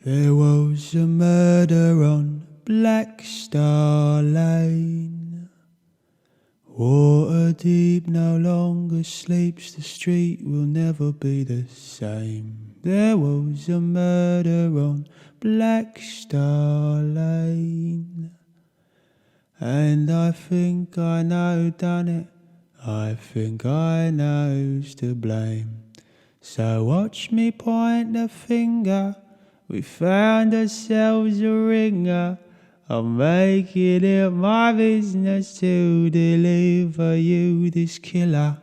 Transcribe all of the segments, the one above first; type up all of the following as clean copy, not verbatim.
There was a murder on Blackstar Lane. Waterdeep no longer sleeps, the street will never be the same. There was a murder on Blackstar Lane. And I think I know who done it, I think I know who's to blame. So watch me point the finger, we found ourselves a ringer. I'm making it my business to deliver you this killer.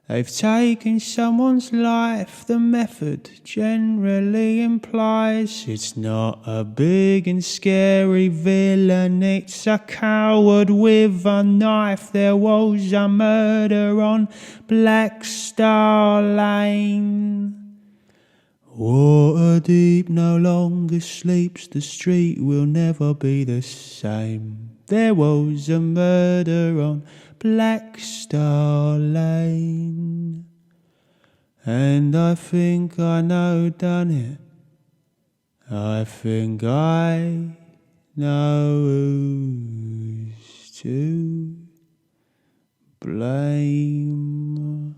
They've taken someone's life, the method generally implies it's not a big and scary villain, it's a coward with a knife. There was a murder on Blackstar Lane. Waterdeep no longer sleeps, the street will never be the same. There was a murder on Blackstar Lane. And I think I know who done it. I think I know who's to blame.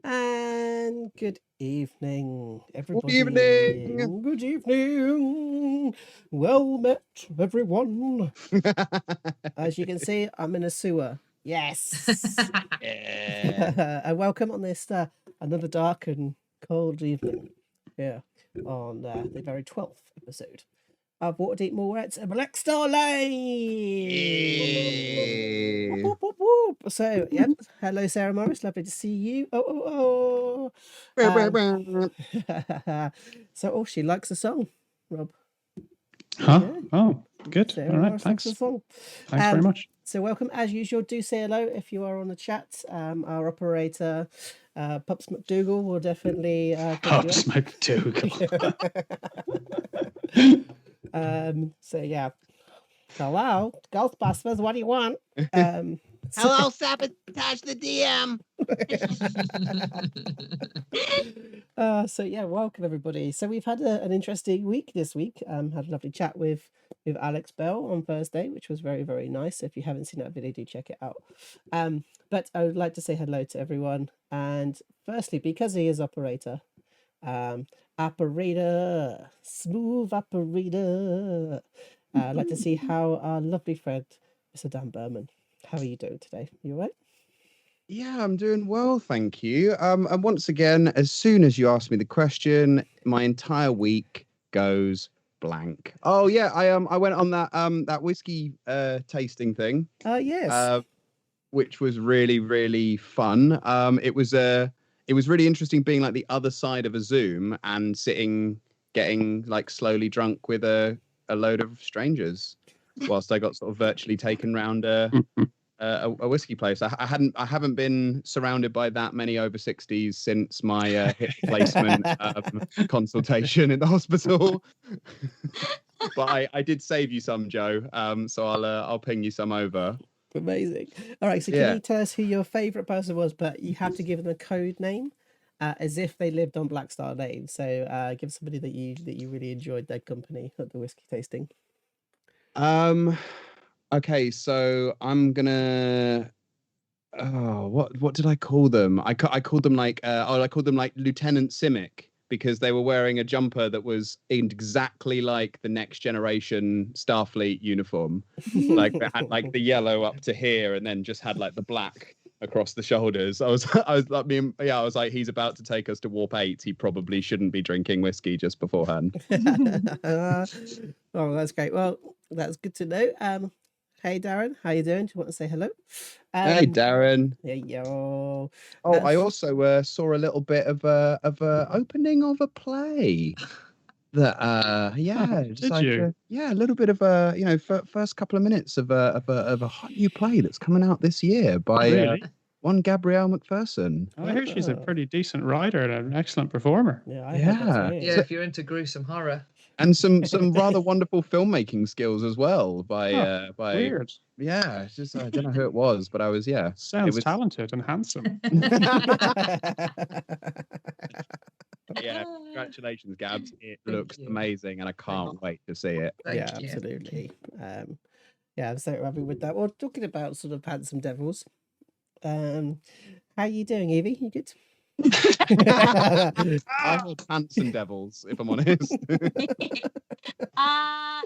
And good evening, everybody. evening. Good evening. Well met, everyone. As you can see, I'm in a sewer. Yes. Yeah. And welcome on this another dark and cold evening here on the very 12th episode of Waterdeep Mallrats and Blackstar Lane. Whoop, whoop, whoop. So, yep. Hello, Sarah Morris. Lovely to see you. So, she likes the song, Rob. Huh? Yeah. Oh, good. Sarah All right, Morris likes thanks. the song. Thanks very much. So, welcome as usual. Do say hello if you are on the chat. Our operator, Pups McDougal, will definitely. Pops McDougal. So yeah. Hello, Ghostbusters. What do you want? Hello, sabotage the DM. So yeah, welcome everybody. So we've had an interesting week this week. Had a lovely chat with Alex Bell on Thursday, which was very, very nice. If you haven't seen that video, do check it out. But I would like to say hello to everyone. And firstly, because he is operator, operator, smooth operator. I'd like to see how our lovely friend, Mr. Dan Berman. How are you doing today? You all right? Yeah, I'm doing well, thank you. And once again, as soon as you ask me the question, my entire week goes blank. Oh yeah, I went on that whiskey tasting thing. Yes. Which was really, really fun. It was really interesting being like the other side of a Zoom and getting like slowly drunk with a load of strangers, whilst I got sort of virtually taken round a whiskey place. I haven't been surrounded by that many over 60s since my hip replacement consultation in the hospital. But I did save you some, Joe. So I'll ping you some over. Amazing. All right, so can you tell us who your favourite person was, but you have to give them a code name as if they lived on Blackstar Lane. So give somebody that you really enjoyed their company at the whiskey tasting. Okay, so I'm gonna what did I call them? I called them like I called them like Lieutenant Simic, because they were wearing a jumper that was exactly like the Next Generation Starfleet uniform. Like they had like the yellow up to here and then just had like the black across the shoulders. I was like, he's about to take us to Warp 8. He probably shouldn't be drinking whiskey just beforehand. Oh, that's great. Well, that's good to know. Hey Darren, how you doing? Do you want to say hello? Hey Darren. Hey yo. Oh, I also saw a little bit of a opening of a play. That a little bit of a first couple of minutes of a hot new play that's coming out this year by one Gabrielle Macpherson. I hear she's a pretty decent writer and an excellent performer. Yeah. If you're into gruesome horror. And some rather wonderful filmmaking skills as well by weird. Yeah, it's just I don't know who it was, but I was Sounds talented and handsome. Yeah, congratulations, Gabs. It Thank looks you. amazing, and I can't wait to see it. Thank Yeah, you. absolutely. Yeah, I'm so happy with that. Well, talking about sort of handsome devils, how are you doing, Evie? You good? I heard handsome devils, if I'm honest. Yeah, I'm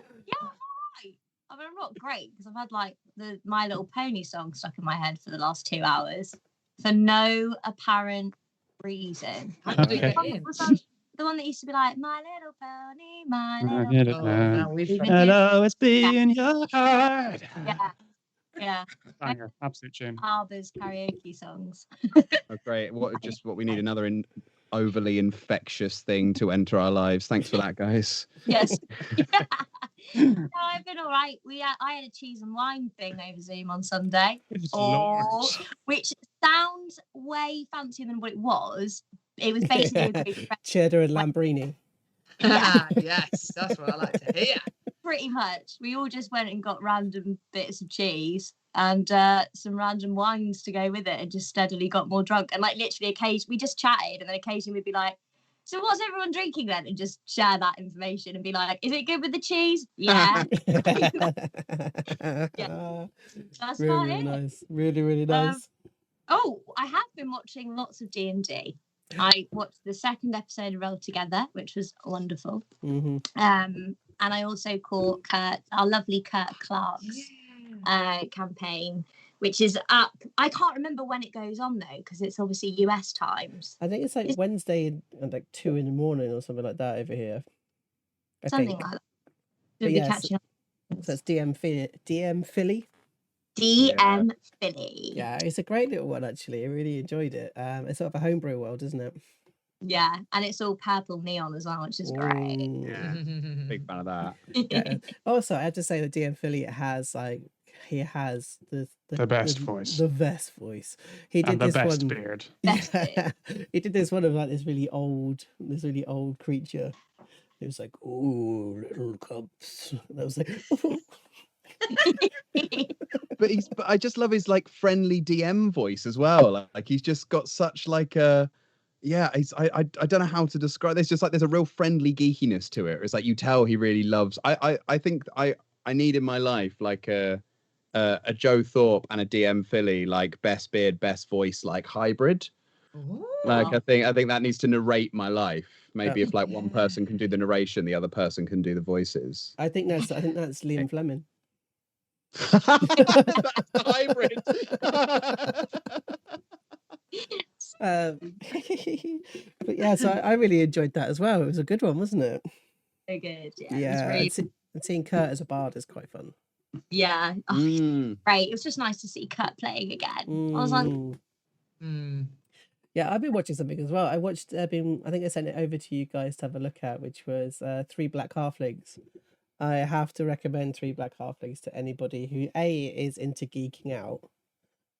alright. I mean, I'm not great because I've had like the My Little Pony song stuck in my head for the last 2 hours for no apparent reason. How did Okay. it get in? Was that the one that used to be like My Little Pony, My Little Oh, Pony? now we've Even Hello, it's being your heart. Yeah, Banger, absolute tune. Arba's karaoke songs. Oh, great. What we need another overly infectious thing to enter our lives. Thanks for that, guys. Yes. No, I've been all right. I had a cheese and wine thing over Zoom on Sunday, which sounds way fancier than what it was. It was basically a group of Cheddar and Lambrini. Yeah. Yes, that's what I like to hear. pretty much. We all just went and got random bits of cheese and some random wines to go with it, and just steadily got more drunk. And like literally, occasionally we just chatted, and then occasionally we'd be like, "So what's everyone drinking then?" And just share that information and be like, "Is it good with the cheese?" Yeah, that's really, about really it. nice. Really, really nice. Oh, I have been watching lots of D&D. I watched the second episode of Roll Together, which was wonderful. Mm-hmm. And I also caught our lovely Kurt Clark's campaign, which is up. I can't remember when it goes on though, because it's obviously US times. I think it's like Wednesday and like 2 in the morning or something like that over here. I Something think. like that. But Should be yes, catching up. so it's DM Philly. DM Philly. Yeah, it's a great little one actually. I really enjoyed it. It's sort of a homebrew world, isn't it? Yeah, and it's all purple neon as well, which is great. Ooh. Yeah, big fan of that. Yeah. Also, I have to say that DM Philly has he has the best voice. The best voice. He did And the this best one. beard. Yeah, he did this one of like this really old creature. It was like, "Oh, little cubs." And I was like, But I just love his like friendly DM voice as well. Like he's just got such like a I don't know how to describe this. Just like there's a real friendly geekiness to it. It's like you tell he really loves. I think I need in my life like a Joe Thorpe and a DM Philly, like best beard, best voice, like hybrid. Ooh. Like I think that needs to narrate my life. Maybe if like one person can do the narration, the other person can do the voices. I think that's Liam Fleming. That's the hybrid. But yeah, so I really enjoyed that as well. It was a good one, wasn't it? So good. Yeah. Yeah, It was and seeing Kurt as a bard is quite fun. yeah. Oh, great. It was just nice to see Kurt playing again. I was like, yeah, I've been watching something as well. I watched. I think I sent it over to you guys to have a look at, which was Three Black Halflings. I have to recommend Three Black Halflings to anybody who is into geeking out.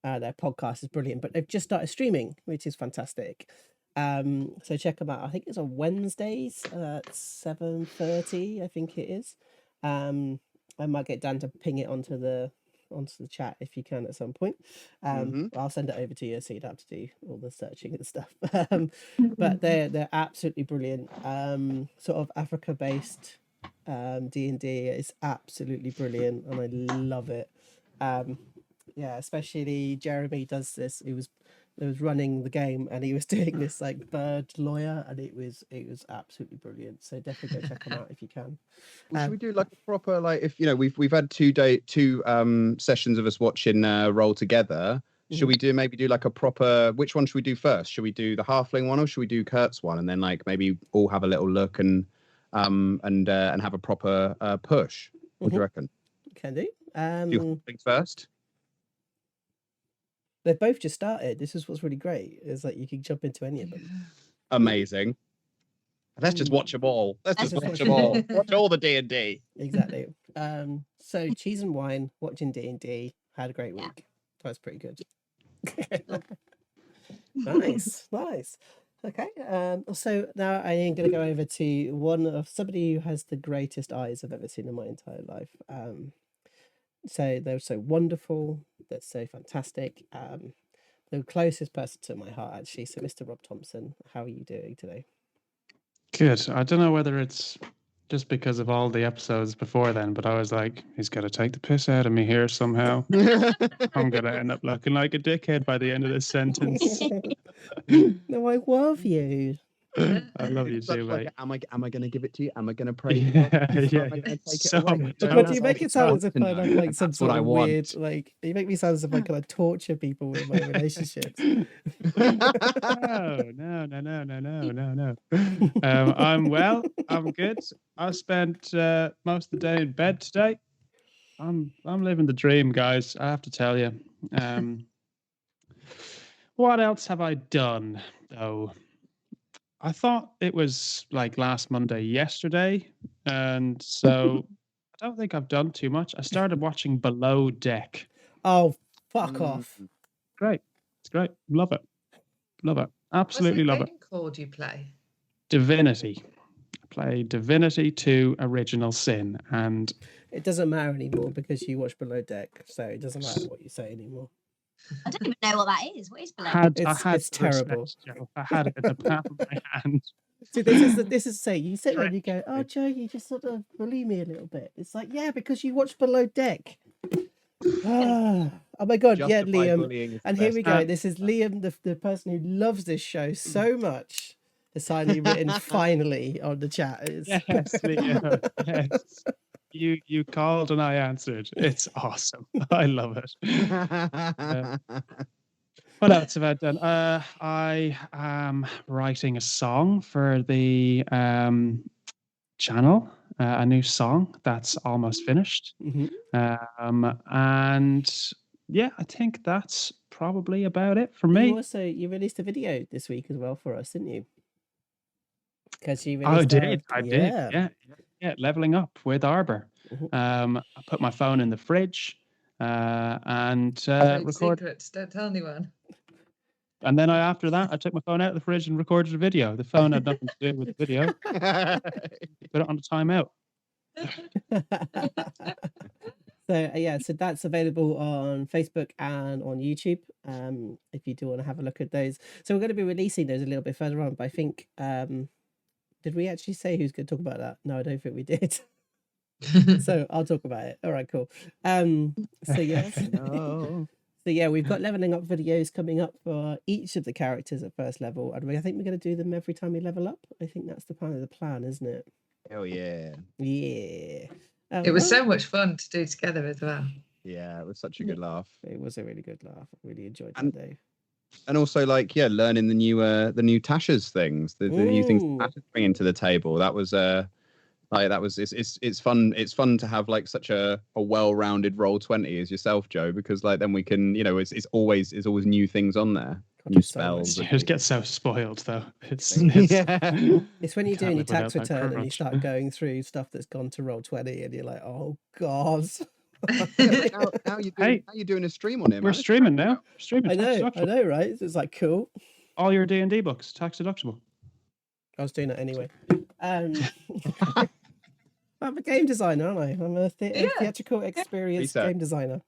Their podcast is brilliant, but they've just started streaming, which is fantastic. So check them out. I think it's on Wednesdays at 7:30. I think it is. I might get Dan to ping it onto the chat if you can at some point. I'll send it over to you so you don't have to do all the searching and stuff. But they're absolutely brilliant. Sort of Africa based D&D is absolutely brilliant, and I love it. Yeah, especially Jeremy does this. He was running the game, and he was doing this like bird lawyer, and it was absolutely brilliant. So definitely go check them out if you can. Well, should we do like a proper like if we've had two sessions of us watching Roll Together. Should we maybe do like a proper? Which one should we do first? Should we do the halfling one, or should we do Kurt's one, and then like maybe all have a little look and have a proper push? What do you reckon? Can do. Do things first. They've both just started. This is what's really great. Is like you can jump into any of them. Amazing. Let's just watch them all. Let's just watch them all. Watch all the D&D. Exactly. So cheese and wine, watching D&D, had a great week. That's pretty good. Nice. Okay. So now I am going to go over to somebody who has the greatest eyes I've ever seen in my entire life. So they're so wonderful. They're so fantastic. The closest person to my heart, actually. So, Mr. Rob Thompson, how are you doing today? good. I don't know whether it's just because of all the episodes before then, but I was like, he's got to take the piss out of me here somehow. I'm going to end up looking like a dickhead by the end of this sentence. No, I love you. I love you It's such too, like, mate. am I going to give it to you? Am I going to praise Yeah, it? yeah, Am I going to take so it away? much. But do you make That's it sound what as if I I want to have know. like some That's sort what I of want. weird, like you make me sound as if I kind of torture people with my relationships. No. I'm well. I'm good. I spent most of the day in bed today. I'm living the dream, guys. I have to tell you. What else have I done though? I thought it was like last Monday, yesterday, and so I don't think I've done too much. I started watching Below Deck. Oh, fuck off. Great. It's great. Love it. Love it. Absolutely love it. What's the game called you play? Divinity. I played Divinity 2 Original Sin, and It doesn't matter anymore because you watch Below Deck, so it doesn't matter what you say anymore. I don't even know what that is. What is below? It's terrible. Joe. I had it in the palm of my hand. See, this is say you sit there and you go, oh Joe, you just sort of bully me a little bit. It's like, yeah, because you watch Below Deck. Oh my god, yeah, Justified Liam. bullying is the And here best. we go. This is Liam, the person who loves this show so much, has finally written finally on the chat. Yes, Liam. Yes. You called and I answered. It's awesome. I love it. What else have I done? I am writing a song for the channel, a new song that's almost finished. And yeah, I think that's probably about it for me. You released a video this week as well for us, didn't you? Because you I released did. Yeah, leveling up with Arbor. I put my phone in the fridge and recorded. Secrets, don't tell anyone. And then after that, I took my phone out of the fridge and recorded a video. The phone had nothing to do with the video. Put it on a timeout. So that's available on Facebook and on YouTube. If you do want to have a look at those. So we're going to be releasing those a little bit further on. But I think, did we actually say who's going to talk about that? No, I don't think we did. So I'll talk about it. All right, cool. So yes. No. So yeah, we've got leveling up videos coming up for each of the characters at first level, and I think we're going to do them every time we level up. I think that's the plan, isn't it? Hell yeah. Yeah. It was so much fun to do together as well. Yeah, it was such a good laugh. It was a really good laugh. I really enjoyed that day. And also, like, yeah, learning the new Tasha's things, the new things Tasha's bringing to the table. That was it's fun. It's fun to have like such a well-rounded Roll20 as yourself, Joe, because like then we can, it's always new things on there. New spells. You just get so spoiled though. It's when you're doing your tax return and you start going through stuff that's gone to Roll20 and you're like, oh god. How you doing a stream on it? We're streaming now. I know, right? So it's like cool. All your D&D books, tax deductible. I was doing it anyway. I'm a game designer, aren't I? I'm a theatrical experience game designer.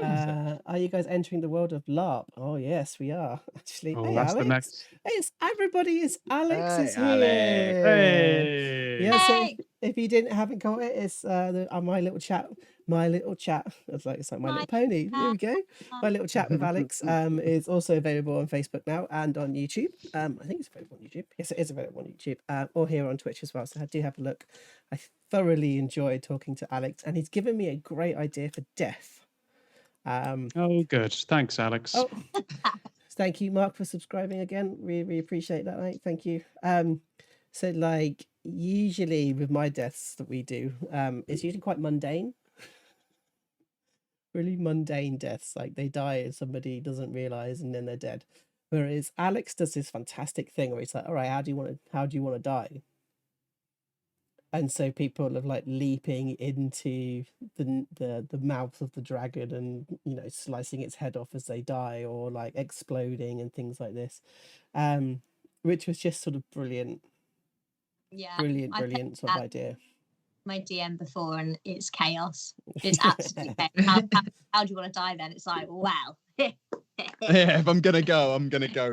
Are you guys entering the world of LARP? Oh yes, we are actually. Oh, hey, that's Alex. the next. Hey, it's everybody. It's Alex. Hey, Is here. Alex. Hey. Yeah. So if you haven't got it, it's my little chat. It's like my little pony. There we go. My little chat with Alex is also available on Facebook now and on YouTube. I think it's available on YouTube. Yes, it is available on YouTube or here on Twitch as well. So do have a look. I thoroughly enjoyed talking to Alex, and he's given me a great idea for death. Oh, good. Thanks, Alex. Oh, thank you, Mark, for subscribing again. Really appreciate that, mate. Thank you. So like usually with my deaths that we do, it's usually quite mundane. Really mundane deaths, like they die and somebody doesn't realize and then they're dead. Whereas Alex does this fantastic thing where he's like, all right, how do you want to die? And so people are like leaping into the mouth of the dragon and slicing its head off as they die, or like exploding and things like this, which was just sort of brilliant. Yeah, brilliant sort of idea. My DM before, and it's chaos. It's absolutely chaos. How do you want to die then? It's like, well, Yeah, if I'm gonna go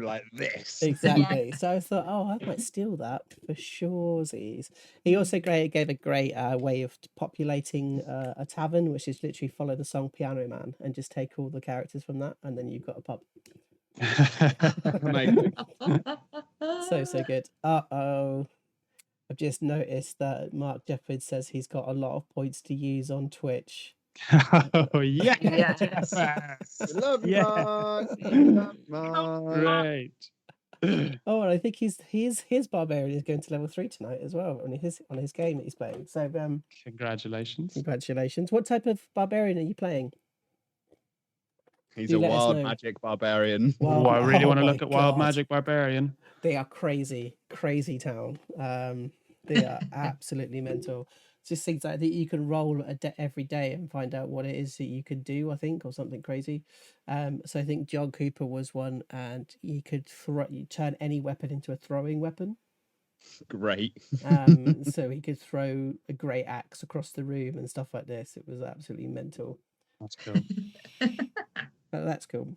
like this. Exactly. So I thought, oh, I might steal that for sure. He also gave a great way of populating a tavern, which is literally follow the song Piano Man and just take all the characters from that, and then you've got a pub. Amazing. So good. Uh-oh. I've just noticed that Mark Jefford says he's got a lot of points to use on Twitch. Oh yeah. Yes. We love you, Yeah. Mark. We love you, Mark. Great. Oh, and I think his barbarian is going to level 3 tonight as well on his game that he's playing. So Congratulations. congratulations. What type of barbarian are you playing? He's Do a let us wild know. magic barbarian. Wild- I really want to my look at Wild God. Magic Barbarian. They are crazy town. They are absolutely mental. It's just things like that you can roll every day and find out what it is that you can do, I think, or something crazy. So I think John Cooper was one, and you could turn any weapon into a throwing weapon. Great. So he could throw a great axe across the room and stuff like this. It was absolutely mental. That's cool. That's cool.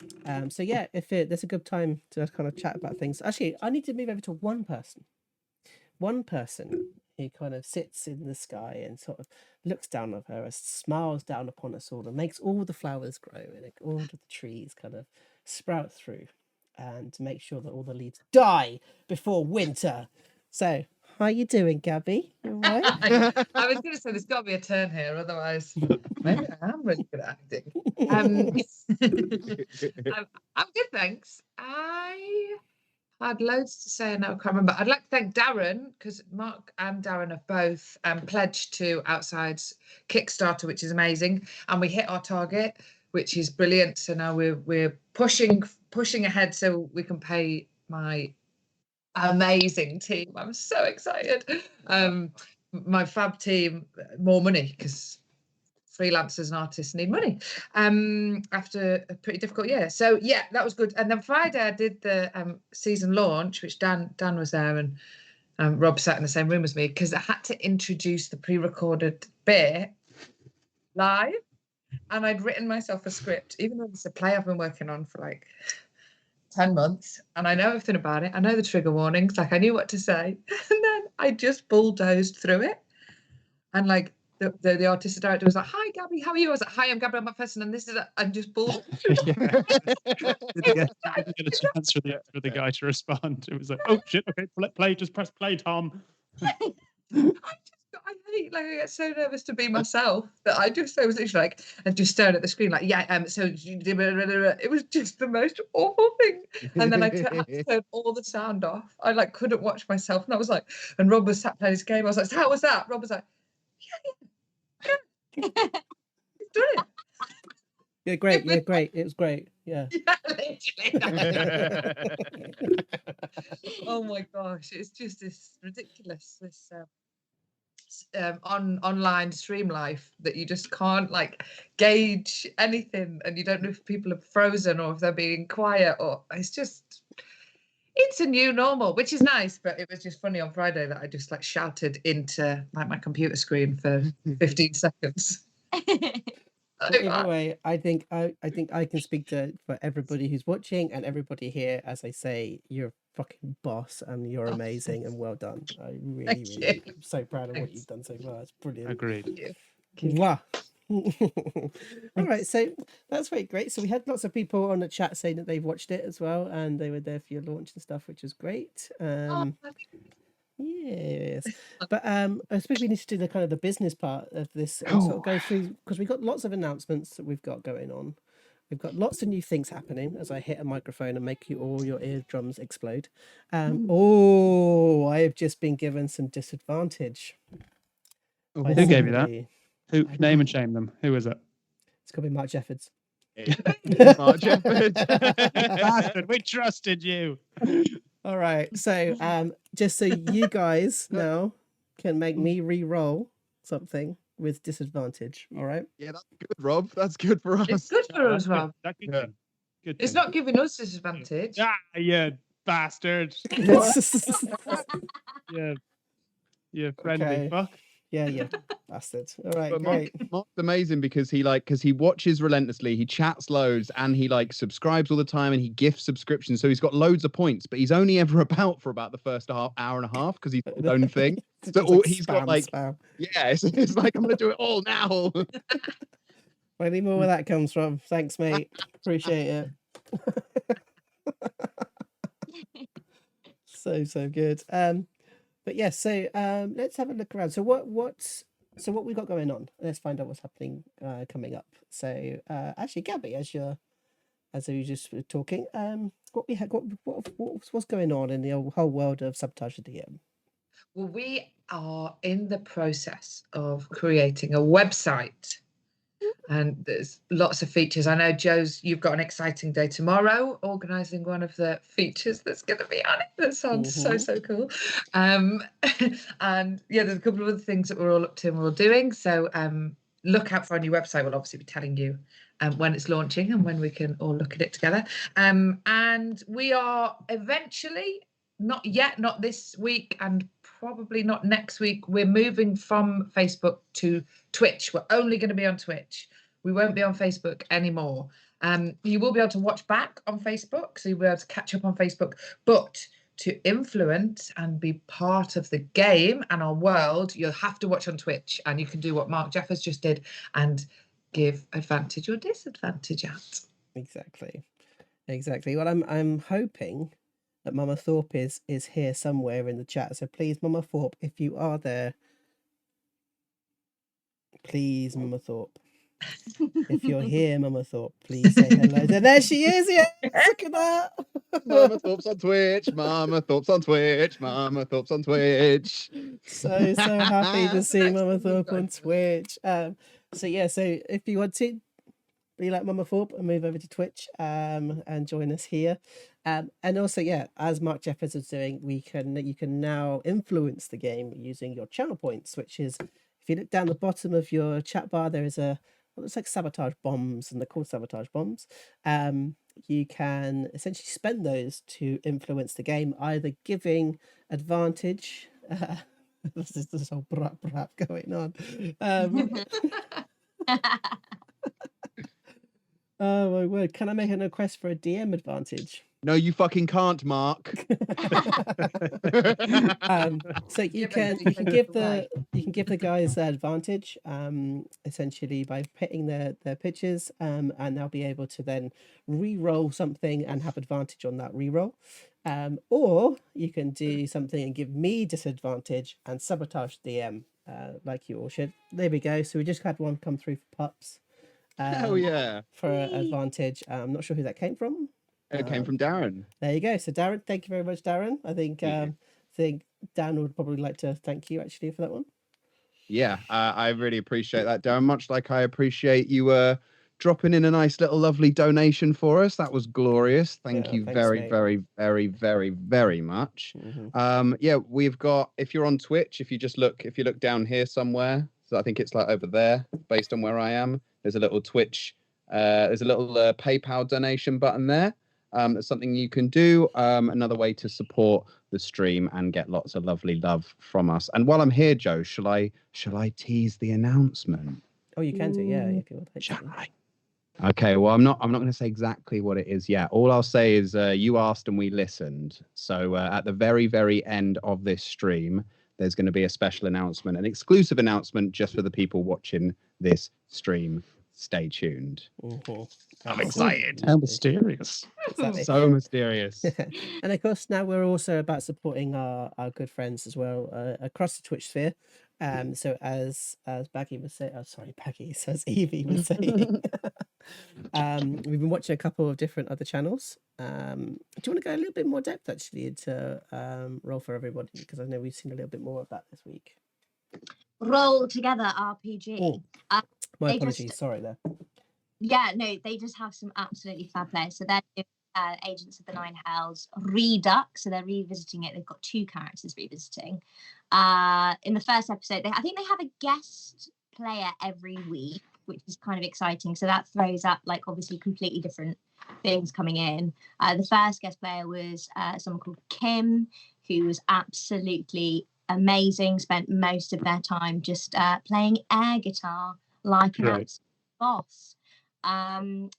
So yeah, there's a good time to kind of chat about things. Actually, I need to move over to one person. One person who kind of sits in the sky and sort of looks down at her, smiles down upon us all, and makes all the flowers grow and all of the trees kind of sprout through, and to make sure that all the leaves die before winter. So, how you doing, Gabby? You all right? I was going to say there's got to be a turn here, otherwise maybe I am really good at acting. I'm good, thanks. I had loads to say and I can't remember. I'd like to thank Darren, because Mark and Darren have both pledged to Outside's Kickstarter, which is amazing, and we hit our target, which is brilliant. So now we're pushing ahead so we can pay my amazing team. I'm so excited. My fab team more money, because freelancers and artists need money after a pretty difficult year. So yeah, that was good. And then Friday I did the season launch, which Dan was there, and Rob sat in the same room as me, because I had to introduce the pre-recorded bit live, and I'd written myself a script, even though it's a play I've been working on for like 10 months, and I know everything about it. I know the trigger warnings, like I knew what to say, and then I just bulldozed through it. And like the artistic director was like, "Hi Gabby, how are you?" I was like, "Hi, I'm Gabrielle McPherson, and this is I'm just bulldozed." Didn't get a chance for the guy to respond. It was like, oh shit, okay, play, just press play, Tom. I hate, like, I get so nervous to be myself that I was literally like, and just staring at the screen like, yeah, so it was just the most awful thing. And then I had to turn all the sound off. I like couldn't watch myself, and I was like, and Rob was sat playing his game. I was like, so how was that? Rob was like, yeah, you've done it. You're great. You're great. It was great. Yeah. Literally. Oh my gosh, it's just this ridiculous online stream life that you just can't like gauge anything, and you don't know if people are frozen or if they're being quiet, or it's a new normal, which is nice. But it was just funny on Friday that I just like shouted into like my computer screen for 15 seconds. Well, either way, I think I can speak for everybody who's watching and everybody here as I say, you're fucking boss and you're amazing and well done. I really am so proud of what you've done so far. It's brilliant. Agreed. Wow. All right, so that's very great. So we had lots of people on the chat saying that they've watched it as well, and they were there for your launch and stuff, which was great. Yes, but I suppose we need to do the kind of the business part of this and sort of go through, because we've got lots of announcements that we've got going on. We've got lots of new things happening as I hit a microphone and make all your eardrums explode. Oh, I have just been given some disadvantage. Who gave you that? Who? Name and shame them. Who is it? It's going to be Mark Jeffords. Mark Jeffords. Bastard, we trusted you. All right, so just so you guys now can make me re-roll something with disadvantage. All right. Yeah, that's good, Rob. That's good for us. It's good for us, Rob. That's good. Good. It's not giving us disadvantage. Ah, you bastard. Yeah, you friendly fuck. Yeah, yeah, bastard. All right, But great. Mark's amazing because he watches relentlessly, he chats loads, and he subscribes all the time, and he gifts subscriptions. So he's got loads of points, but he's only ever about for about the first hour and a half because he's got his own thing. It's So just like he's got spam. yeah, it's like I'm gonna do it all now. Where any more where that comes from? Thanks, mate. Appreciate it. So good. But yeah, so let's have a look around. So what we got going on? Let's find out what's happening coming up. So actually, Gabby, as you just were talking, what's going on in the whole world of Sabotage the DM? Well, we are in the process of creating a website, and there's lots of features. I know, you've got an exciting day tomorrow organising one of the features that's going to be on it. That sounds so cool. And yeah, there's a couple of other things that we're all up to and we're all doing. So look out for our new website. We'll obviously be telling you when it's launching and when we can all look at it together. And we are eventually, not this week and probably not next week, we're moving from Facebook to Twitch. We're only going to be on Twitch. We won't be on Facebook anymore. You will be able to watch back on Facebook, so you'll be able to catch up on Facebook, but to influence and be part of the game and our world, you'll have to watch on Twitch, and you can do what Mark Jeffers just did and give advantage or disadvantage at. Exactly. Well, I'm hoping that Mama Thorpe is here somewhere in the chat. So please, Mama Thorpe, if you are there, please, Mama Thorpe. If you're here, Mama Thorpe, please say hello. There she is. Yeah, look at that. Mama Thorpe's on Twitch. Mama Thorpe's on Twitch. Mama Thorpe's on Twitch. So happy to see Mama Thorpe on Twitch. So if you want to be like Mama Thorpe and move over to Twitch and join us here. And also, as Mark Jeffers is doing, you can now influence the game using your channel points, which is, if you look down the bottom of your chat bar, there is what looks like sabotage bombs, and they're called sabotage bombs. You can essentially spend those to influence the game, either giving advantage. This is this whole brap going on. Oh my word! Can I make a request for a DM advantage? No, you fucking can't, Mark. So you can give the guys advantage, essentially by pitting their pitches, and they'll be able to then re-roll something and have advantage on that re-roll. Or you can do something and give me disadvantage and sabotage DM, like you all should. There we go. So we just had one come through for pups. Hell yeah. For advantage. I'm not sure who that came from. It came from Darren. There you go. So Darren, thank you very much, Darren. I think Dan would probably like to thank you actually for that one. Yeah, I really appreciate that, Darren. Much like I appreciate you dropping in a nice little lovely donation for us. That was glorious. Thank you very, mate. very, very, very, very much. Yeah, we've got, if you're on Twitch, if you look down here somewhere, so I think it's like over there, based on where I am, there's a little Twitch, there's a little PayPal donation button there. That's something you can do. Another way to support the stream and get lots of lovely love from us. And while I'm here, Joe, shall I tease the announcement? Oh, you can do, yeah, if you want. Shall I? Okay, well, I'm not going to say exactly what it is yet. All I'll say is you asked and we listened. So at the very, very end of this stream, there's going to be a special announcement, an exclusive announcement just for the people watching this stream. Stay tuned. I'm excited. How mysterious. Exactly. So mysterious. And of course, now we're also about supporting our good friends as well across the Twitch sphere. So as Baggy was saying, as Evie was saying, we've been watching a couple of different other channels. Do you want to go a little bit more depth actually into Roll for Everybody, because I know we've seen a little bit more of that this week. Roll Together RPG. My apologies, sorry there. Yeah, no, they just have some absolutely fab players. So they're doing Agents of the Nine Hells Redux, so they're revisiting it. They've got 2 characters revisiting. In the first episode, I think they have a guest player every week, which is kind of exciting. So that throws up like obviously completely different things coming in. The first guest player was someone called Kim, who was absolutely amazing. Spent most of their time just playing air guitar like an absolute boss. And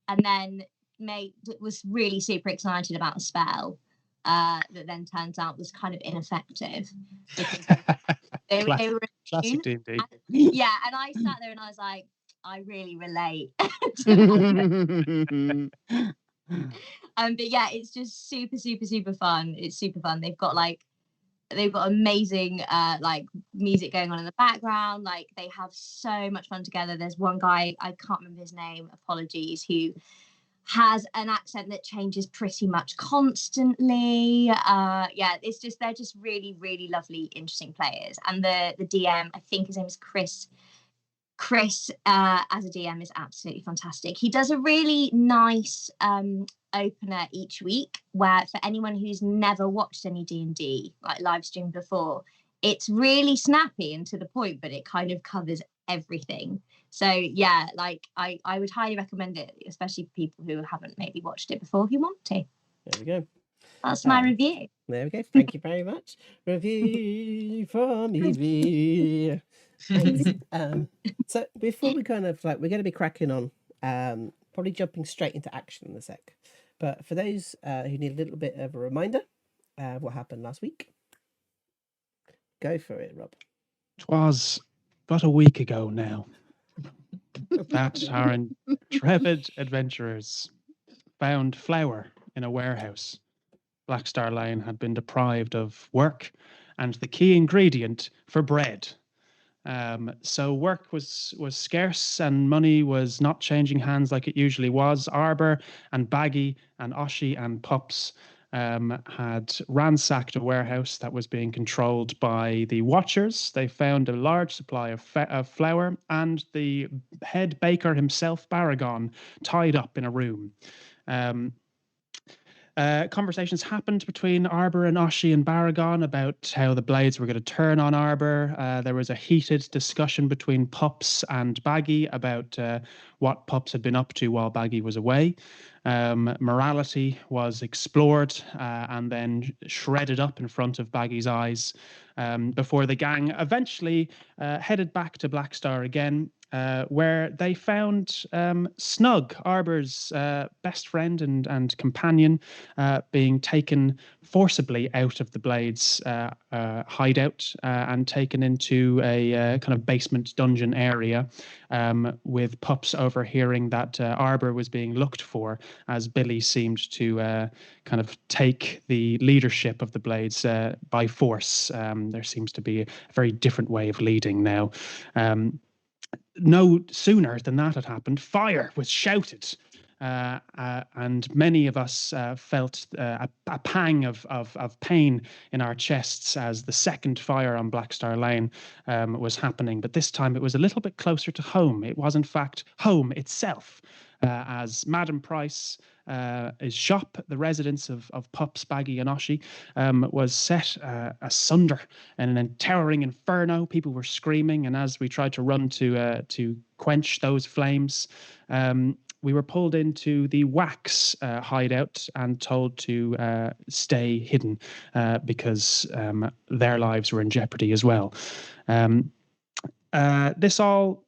then was really super excited about a spell that then turns out was kind of ineffective because they were classic D&D. yeah, and I sat there and I was like, I really relate. But yeah, it's just super fun. It's super fun. They've got amazing like music going on in the background. Like they have so much fun together. There's one guy, I can't remember his name, apologies, who has an accent that changes pretty much constantly. Yeah, they're just really, really lovely, interesting players. And the DM, I think his name is Chris. Chris, as a DM, is absolutely fantastic. He does a really nice opener each week where, for anyone who's never watched any D&D, like live stream before, it's really snappy and to the point, but it kind of covers everything. So yeah, like I would highly recommend it, especially for people who haven't maybe watched it before who want to. There we go. That's my review. There we go. Thank you very much. Review from Evie. Thanks. So before we kind of like, we're going to be cracking on, probably jumping straight into action in a sec. But for those who need a little bit of a reminder, what happened last week? Go for it, Rob. 'Twas but a week ago now that our intrepid adventurers found flour in a warehouse. Blackstar Lane had been deprived of work and the key ingredient for bread. So work was scarce and money was not changing hands like it usually was. Arbor and Baggy and Oshi and Pups had ransacked a warehouse that was being controlled by the Watchers. They found a large supply of flour and the head baker himself, Baragon, tied up in a room. Conversations happened between Arbor and Oshi and Baragon about how the blades were going to turn on Arbor. There was a heated discussion between Pups and Baggy about what Pups had been up to while Baggy was away. Morality was explored and then shredded up in front of Baggy's eyes before the gang eventually headed back to Blackstar again, where they found Snug, Arbor's best friend and companion, being taken forcibly out of the Blades hideout and taken into a kind of basement dungeon area, with Pups overhearing that Arbor was being looked for, as Billy seemed to kind of take the leadership of the Blades by force. There seems to be a very different way of leading now. No sooner than that had happened, fire was shouted, and many of us felt a pang of pain in our chests as the second fire on Blackstar Lane was happening. But this time it was a little bit closer to home. It was, in fact, home itself, as Madam Price, his shop, the residence of Pups, Baggy and Oshi, was set asunder in an towering inferno. People were screaming, and as we tried to run to quench those flames, we were pulled into the wax hideout and told to stay hidden because their lives were in jeopardy as well. This all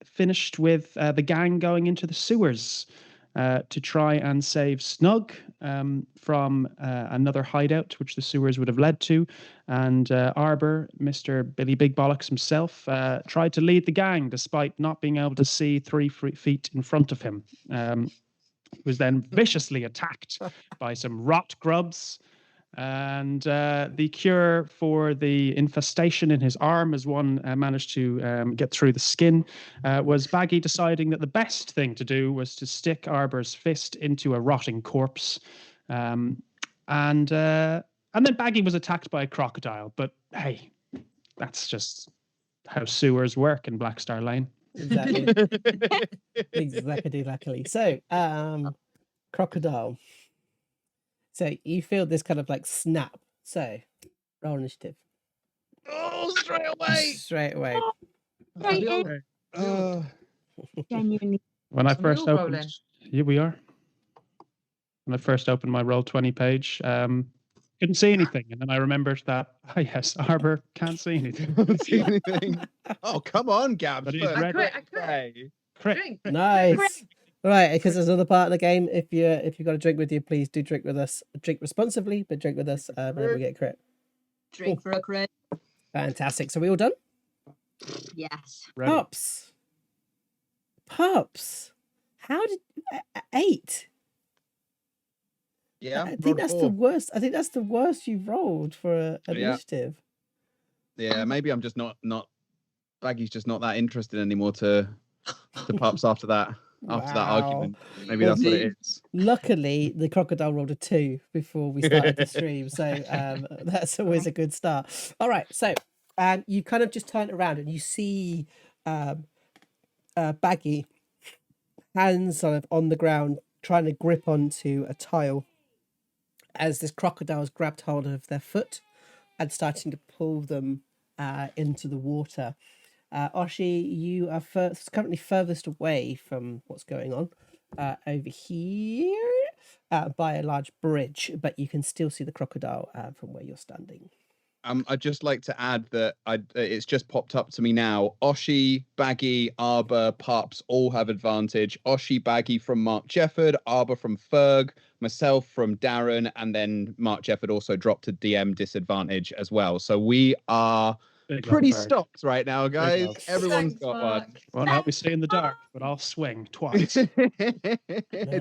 finished with the gang going into the sewers to try and save Snug from another hideout, which the sewers would have led to. And Arbor, Mr. Billy Big Bollocks himself, tried to lead the gang despite not being able to see 3 feet in front of him. He was then viciously attacked by some rot grubs. And the cure for the infestation in his arm, as one managed to get through the skin, was Baggy deciding that the best thing to do was to stick Arbor's fist into a rotting corpse. And then Baggy was attacked by a crocodile. But hey, that's just how sewers work in Blackstar Lane. Exactly. Exactly. So, crocodile. So you feel this kind of like snap. So roll initiative. Oh, straight away. Straight away. Genuinely. When I So we're first all opened, rolling. here we are. When I first opened my Roll20 page, couldn't see anything, and then I remembered that. Oh yes, Arbor can't see anything. Don't see anything. Oh, come on, Gabs. But he's first ready. I quit. play. Crit. Drink. Nice. Right, because there's another part of the game. If you've got a drink with you, please do drink with us. Drink responsibly, but drink with us whenever we get crit. Drink for a crit. Fantastic. So we all done? Yes. Ready. Pups. How did 8? Yeah. I think rolled that's four. the worst. I think that's the worst you've rolled for an Yeah. initiative. Yeah, maybe I'm just not. Baggy's just not that interested anymore to pups after that. After that Wow. argument, maybe that's what it is. Luckily, the crocodile rolled a 2 before we started the stream, so that's always a good start. All right, so you kind of just turn around and you see Baggy hands sort of on the ground, trying to grip onto a tile as this crocodile has grabbed hold of their foot and starting to pull them into the water. Oshi, you are currently furthest away from what's going on over here by a large bridge, but you can still see the crocodile from where you're standing. I'd just like to add that it's just popped up to me now. Oshi, Baggy, Arbor, Pups all have advantage. Oshi, Baggy from Mark Jefford, Arbor from Ferg, myself from Darren, and then Mark Jefford also dropped a DM disadvantage as well. So we are pretty stocked right now, guys. love. Everyone's Thanks, got Mark. one. Won't help me stay in the dark, but I'll swing twice.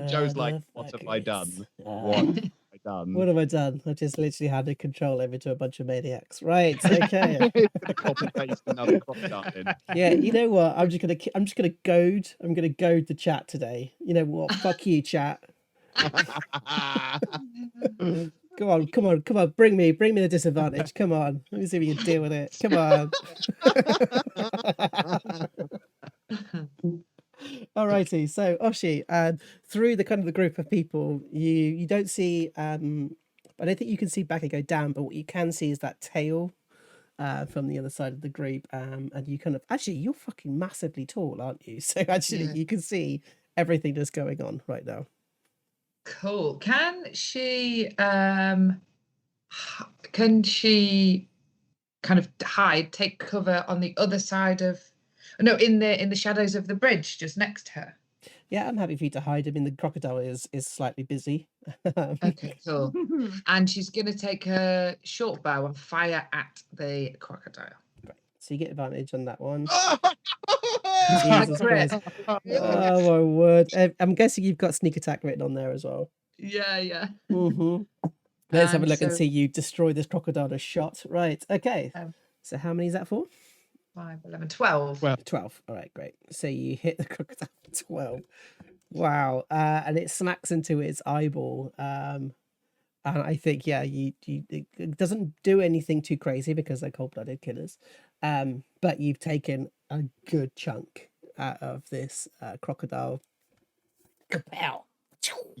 Joe's like, what have I done? What have I done? What have I done? I just literally handed control over to a bunch of maniacs. Right, okay. Copy paste another crocodile in. Yeah, you know what? I'm just gonna goad the chat today. You know what? Fuck you, chat. Come on. Bring me the disadvantage. Come on. Let me see if you can deal with it. Come on. Alrighty. So Oshi, through the kind of the group of people, you don't see I don't think you can see Baggy go down, but what you can see is that tail from the other side of the group. And you kind of actually you're fucking massively tall, aren't you? So actually Yeah. you can see everything that's going on right now. Cool. Can she kind of hide, take cover on the other side of in the shadows of the bridge just next to her? Yeah, I'm happy for you to hide. I mean, the crocodile is slightly busy. Okay, cool. And she's gonna take her short bow and fire at the crocodile. So you get advantage on that one. Jesus Jesus Christ. Christ. Oh my word. I'm guessing you've got sneak attack written on there as well. Yeah. Mm-hmm. Let's have a And look and so- see you destroy this crocodile a shot. Right. Okay. Um, So how many is that for? 5, 11, 12. 12. All right, great. So you hit the crocodile for 12. Wow. And it smacks into its eyeball. And I think, yeah, it doesn't do anything too crazy because they're cold-blooded killers. But you've taken a good chunk out of this crocodile. Kapow.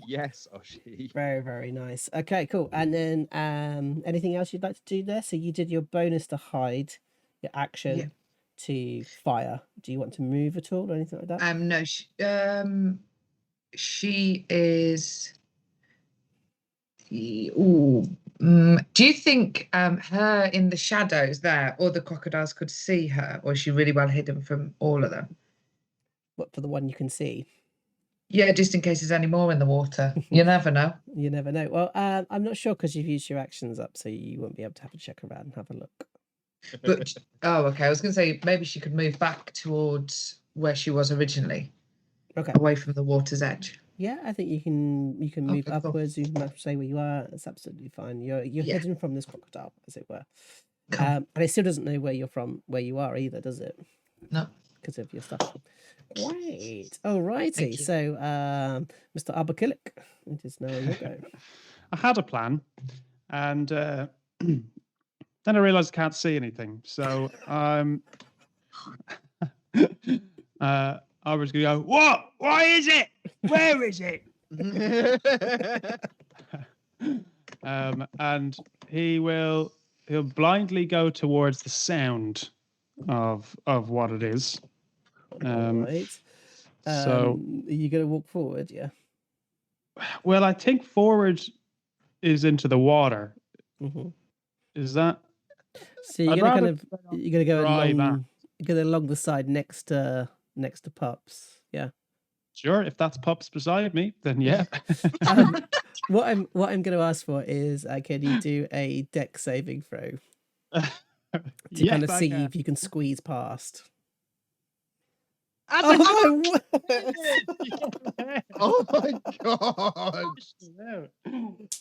Yes, Oshi. Very, very nice. Okay, cool. And then anything else you'd like to do there? So you did your bonus to hide, your action to fire. Do you want to move at all or anything like that? No, she is. Do you think her in the shadows there, or the crocodiles could see her, or is she really well hidden from all of them? What, for the one you can see? Yeah, just in case there's any more in the water. You never know. You never know. Well, I'm not sure because you've used your actions up, so you won't be able to have a check around and have a look. But okay, I was going to say maybe she could move back towards where she was originally, Okay. away from the water's edge. Yeah, I think you can move Okay, cool. upwards. You can say where you are. It's absolutely fine. You're hidden from this crocodile, as it were. Cool. And it still doesn't know where you're from, where you are either, does it? No. Because of your stuff. Great. Alrighty. Thank you. So, Mr. Arbakillik, it is now your go. I had a plan, and then I realized I can't see anything. So I was gonna go, what? Why is it? Where is it? And he'll blindly go towards the sound of what it is. Right. So, are you going to walk forward? Yeah. well, I think forward is into the water. Mm-hmm. Is that? So you're I'd gonna rather kind of you're gonna go try that. along you're gonna along the side next to Pups. Yeah. Sure, if that's Pups beside me, then yeah. What I'm going to ask for is, can you do a deck saving throw to kind of Yes, I see can. if you can squeeze past? And Oh I my word! oh my god!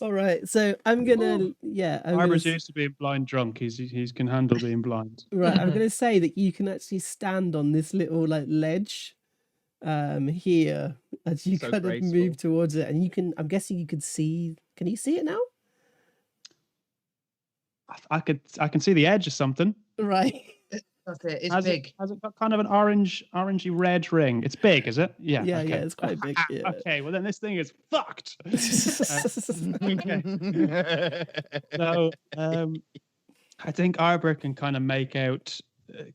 All right, so I'm gonna Barbara's used to being blind drunk. He's can handle being blind. right. I'm gonna say that you can actually stand on this little like ledge, here as you So kind of graceful. move towards it, and you can. I'm guessing you could see. Can you see it now? I can see the edge of something. Right. That's it. It's Has big. Has it got kind of an orangey red ring? It's big, is it? Yeah. Yeah, okay. yeah, it's quite big. Yeah. Okay, well then this thing is fucked. Okay. So I think Arbor can kind of make out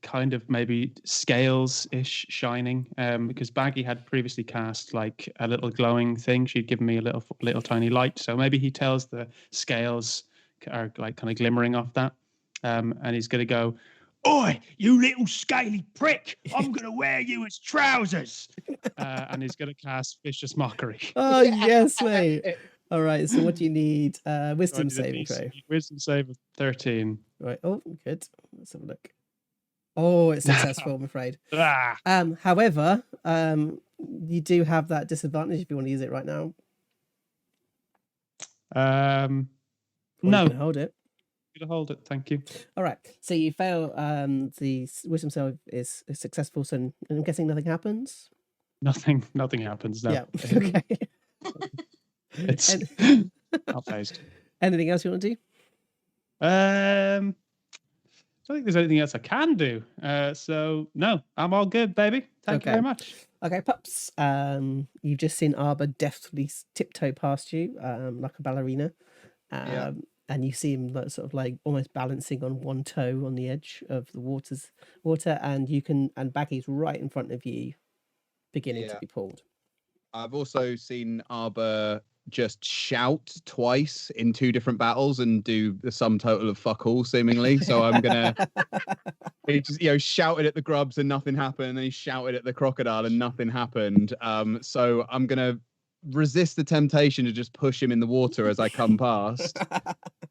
kind of maybe scales-ish shining, because Baggy had previously cast like a little glowing thing. She'd given me a little tiny light, so maybe he tells the scales are like kind of glimmering off that, and he's gonna go, "Oi, you little scaly prick! I'm gonna wear you as trousers," and he's gonna cast Vicious Mockery. Oh yes, mate. All right. So what do you need? Wisdom So I need a saving throw. Wisdom save of 13. Right. Oh, good. Let's have a look. Oh, it's successful, I'm afraid. Ah, However, you do have that disadvantage if you want to use it right now. Or no, you can hold it. I'm gonna hold it. Thank you. All right. So you fail. The wisdom save is successful. So I'm guessing nothing happens. Nothing happens. No. Yeah. Okay. It's And- not phased. Anything else you want to do? I don't think there's anything else I can do. So no, I'm all good, baby. Thank you Okay. very much. Okay, Pups. You've just seen Arbor deftly tiptoe past you, like a ballerina. Yeah. And you see him like, sort of like almost balancing on one toe on the edge of the water, and Baggy's right in front of you, beginning to Yeah. be pulled. I've also seen Arbor just shout twice in 2 different battles and do the sum total of fuck all, seemingly. So I'm gonna. He just, shouted at the grubs and nothing happened, and then he shouted at the crocodile and nothing happened. So I'm gonna resist the temptation to just push him in the water as I come past.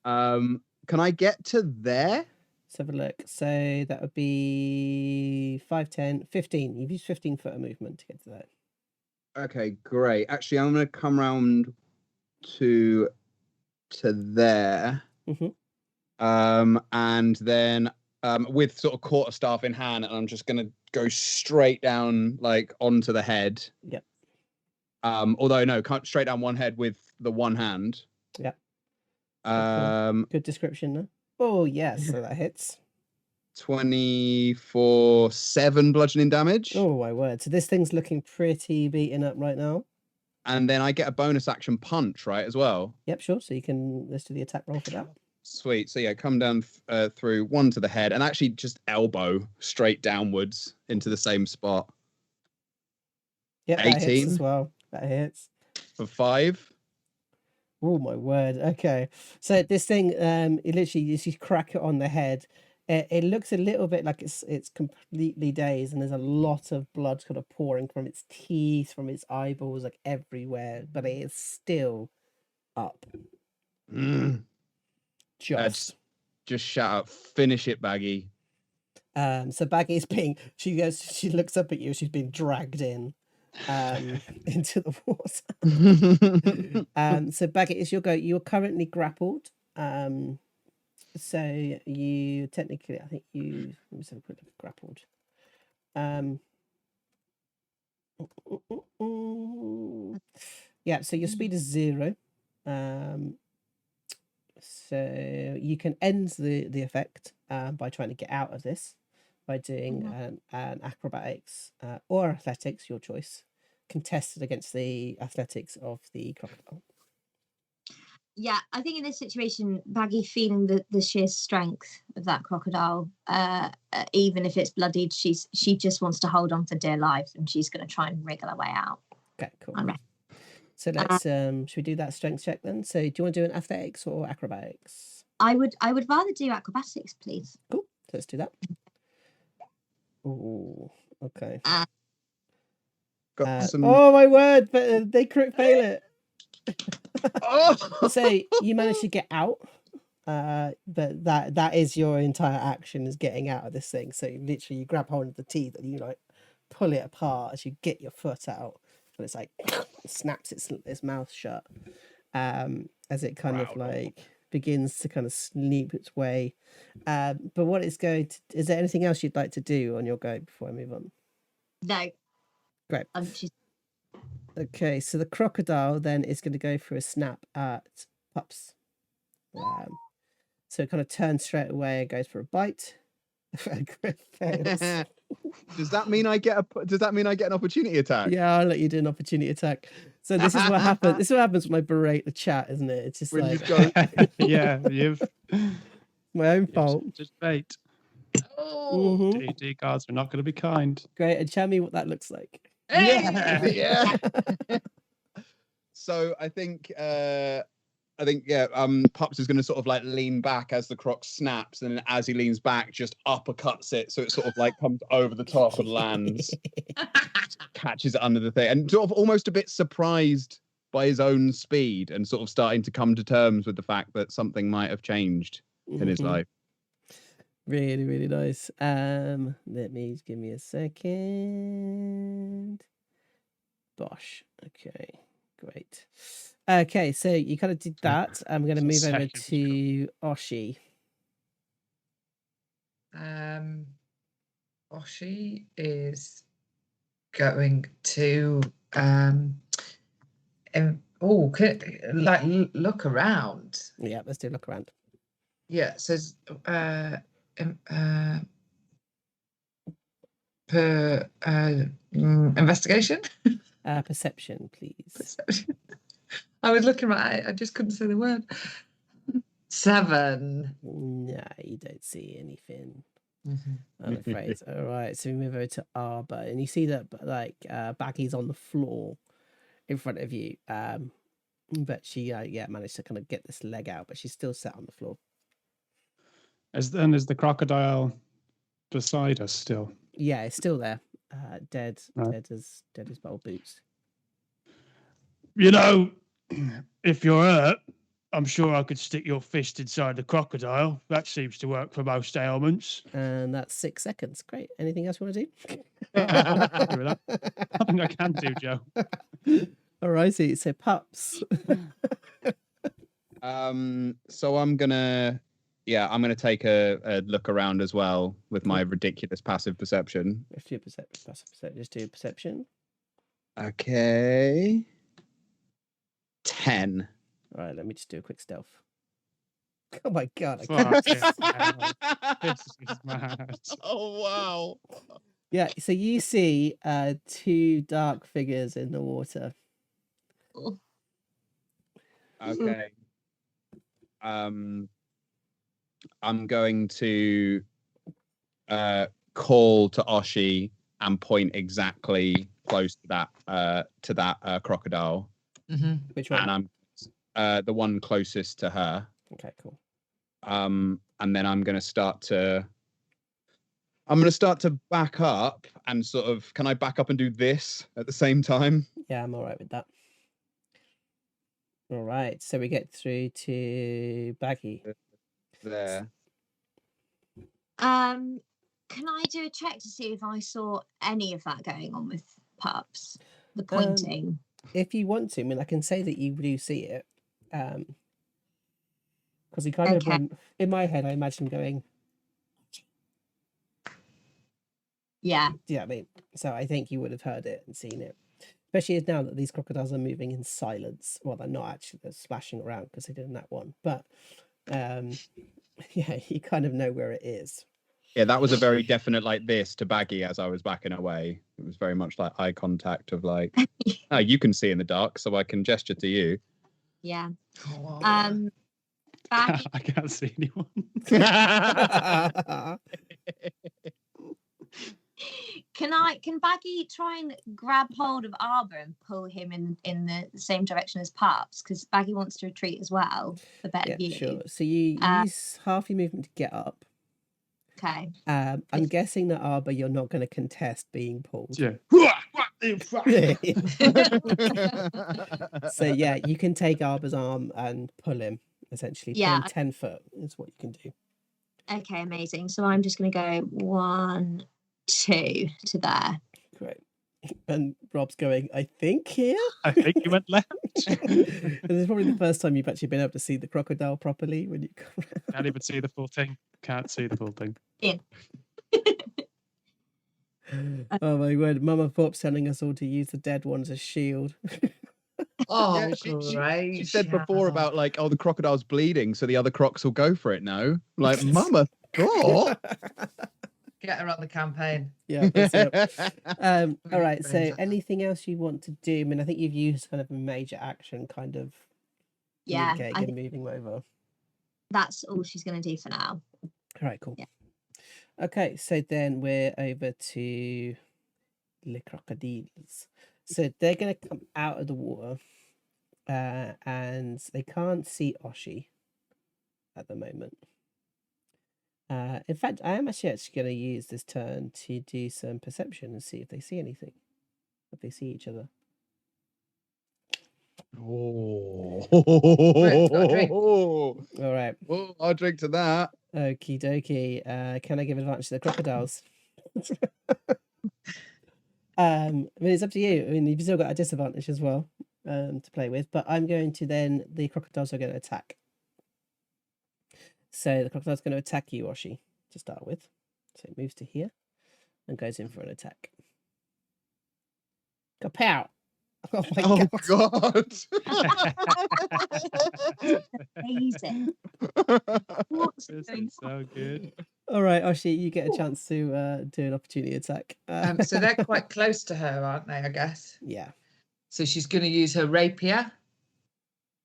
Can I get to there? Let's have a look. So that would be 5, 10, 15. You've used 15 foot of movement to get to that. Okay, great. Actually, I'm gonna come round to there. Mm-hmm. And then with sort of quarterstaff in hand, and I'm just gonna go straight down like onto the head. Yep. Although no, can't straight down one head with the one hand. Yep. Good description, no? Oh yes, so that hits. 24 7 bludgeoning damage. Oh my word! So this thing's looking pretty beaten up right now. And then I get a bonus action punch, right, as well. Yep, sure. So let's do the attack roll for that. Sweet. So yeah, come down through one to the head and actually just elbow straight downwards into the same spot. Yep, that 18 hits as well. That hits. for 5. Oh my word! Okay, so this thing, it literally you crack it on the head. It looks a little bit like it's completely dazed, and there's a lot of blood kind of pouring from its teeth, from its eyeballs, like everywhere. But it is still up. Just shout out, finish it, Baggy. So Baggy's she looks up at you. She's being dragged in, into the water. So Baggy, it's your go. You're currently grappled. So you technically, I think you. Let me just have a quick look at grappled. Yeah. So your speed is 0. So you can end the effect by trying to get out of this by doing an acrobatics or athletics, your choice, contested against the athletics of the crocodile. Yeah, I think in this situation, Baggy feeling the sheer strength of that crocodile, even if it's bloodied, she just wants to hold on for dear life, and she's going to try and wriggle her way out. Okay, cool. So let's should we do that strength check then? So do you want to do an athletics or acrobatics? I would rather do acrobatics, please. Cool. Let's do that. Oh, okay. Got some. Oh my word! But they crit fail it. Oh! So you managed to get out. But that is your entire action, is getting out of this thing. So literally you grab hold of the teeth and you like pull it apart as you get your foot out, and it's like snaps its mouth shut, as it kind of like begins to kind of sneak its way. But what it's going to, is there anything else you'd like to do on your go before I move on? No. Great. Just... Okay, so the crocodile then is going to go for a snap at Pups. So it kind of turns straight away and goes for a bite. Fails. Does that mean I get an opportunity attack? Yeah, I'll let you do an opportunity attack. So this is what happens. This is what happens when I berate the chat, isn't it? It's just When like you go... Yeah, you've my own fault. just bait. Oh, D&D cards are not going to be kind. Great, and tell me what that looks like. Yeah. So I think Pups is going to sort of like lean back as the croc snaps, and then as he leans back, just uppercuts it, so it sort of like comes over the top and lands, catches it under the thing, and sort of almost a bit surprised by his own speed, and sort of starting to come to terms with the fact that something might have changed in his life. Really, really nice. Give me a second. Bosh. Okay, great. Okay, so you kind of did that. I'm going to move over to Oshi. Oshi is going to look around. Yeah, let's do look around. Yeah, it says investigation. Perception, please. Perception. I was looking right. I just couldn't say the word. 7. No, you don't see anything. I'm afraid. All right, so we move over to Arba, and you see that like Baggy's on the floor in front of you. But she managed to kind of get this leg out, but she's still sat on the floor. Is the crocodile beside us still? Yeah, it's still there. Dead as bold boots. You know, if you're hurt, I'm sure I could stick your fist inside the crocodile. That seems to work for most ailments. And that's 6 seconds. Great. Anything else you want to do? Nothing I can do, Joe. All righty. So Pups. So I'm gonna take a look around as well with my ridiculous passive perception. If you just do perception. Okay. 10. All right, let me just do a quick stealth. Oh my god! This is mad. Oh wow! Yeah, so you see 2 dark figures in the water. Okay. I'm going to call to Oshi and point exactly close to that crocodile. Which one? And I'm the one closest to her. Okay, cool. And then I'm going to start to back up and sort of, can I back up and do this at the same time? Yeah, I'm all right with that. All right, so we get through to Baggy. There. Can I do a check to see if I saw any of that going on with Pups? The pointing. If you want to, I mean, I can say that you do see it. Because he kind of, in my head, I imagine going. Yeah. Yeah, I mean, so I think you would have heard it and seen it. Especially now that these crocodiles are moving in silence. Well, they're not actually, they're splashing around because they did in that one. But yeah, you kind of know where it is. Yeah, that was a very definite like this to Baggy as I was backing away. It was very much like eye contact of like, oh, you can see in the dark, so I can gesture to you. Yeah. Oh, Baggy, I can't see anyone. Can Baggy try and grab hold of Arbor and pull him in the same direction as Paps? Because Baggy wants to retreat as well. The better view. Sure. So you use half your movement to get up. Okay. I'm guessing that Arbor, you're not going to contest being pulled. Yeah. So yeah, you can take Arbor's arm and pull him. Essentially, pull him 10 foot is what you can do. Okay, amazing. So I'm just going to go 1, 2 to there. Great. And Rob's going, I think here? I think you went left. This is probably the first time you've actually been able to see the crocodile properly when you come around. Can't even see the full thing. Can't see the full thing. In. Oh my word, Mama Pop's telling us all to use the dead ones as shield. Oh, Yeah, great. she said before about like, oh, the crocodile's bleeding, so the other crocs will go for it now. Like, Mama, God. Get her on the campaign. Yeah, that's it. All right, so anything else you want to do? I mean, I think you've used kind of a major action, kind of communicating and moving over. That's all she's going to do for now. All right, cool. Yeah. Okay, so then we're over to Le Crocodiles. So they're going to come out of the water, and they can't see Oshi at the moment. In fact, I am actually going to use this turn to do some perception and see if they see anything. If they see each other. Oh. All right. Well, I'll drink to that. Okie dokie. Can I give advantage to the crocodiles? I mean, it's up to you. I mean, you've still got a disadvantage as well to play with, but I'm going to then, the crocodiles are going to attack. So the crocodile's going to attack you, Oshi, to start with. So it moves to here and goes in for an attack. Kapow! Oh my God! Amazing. This is so good. All right, Oshi, you get a chance to do an opportunity attack. So they're quite close to her, aren't they, I guess? Yeah. So she's going to use her rapier.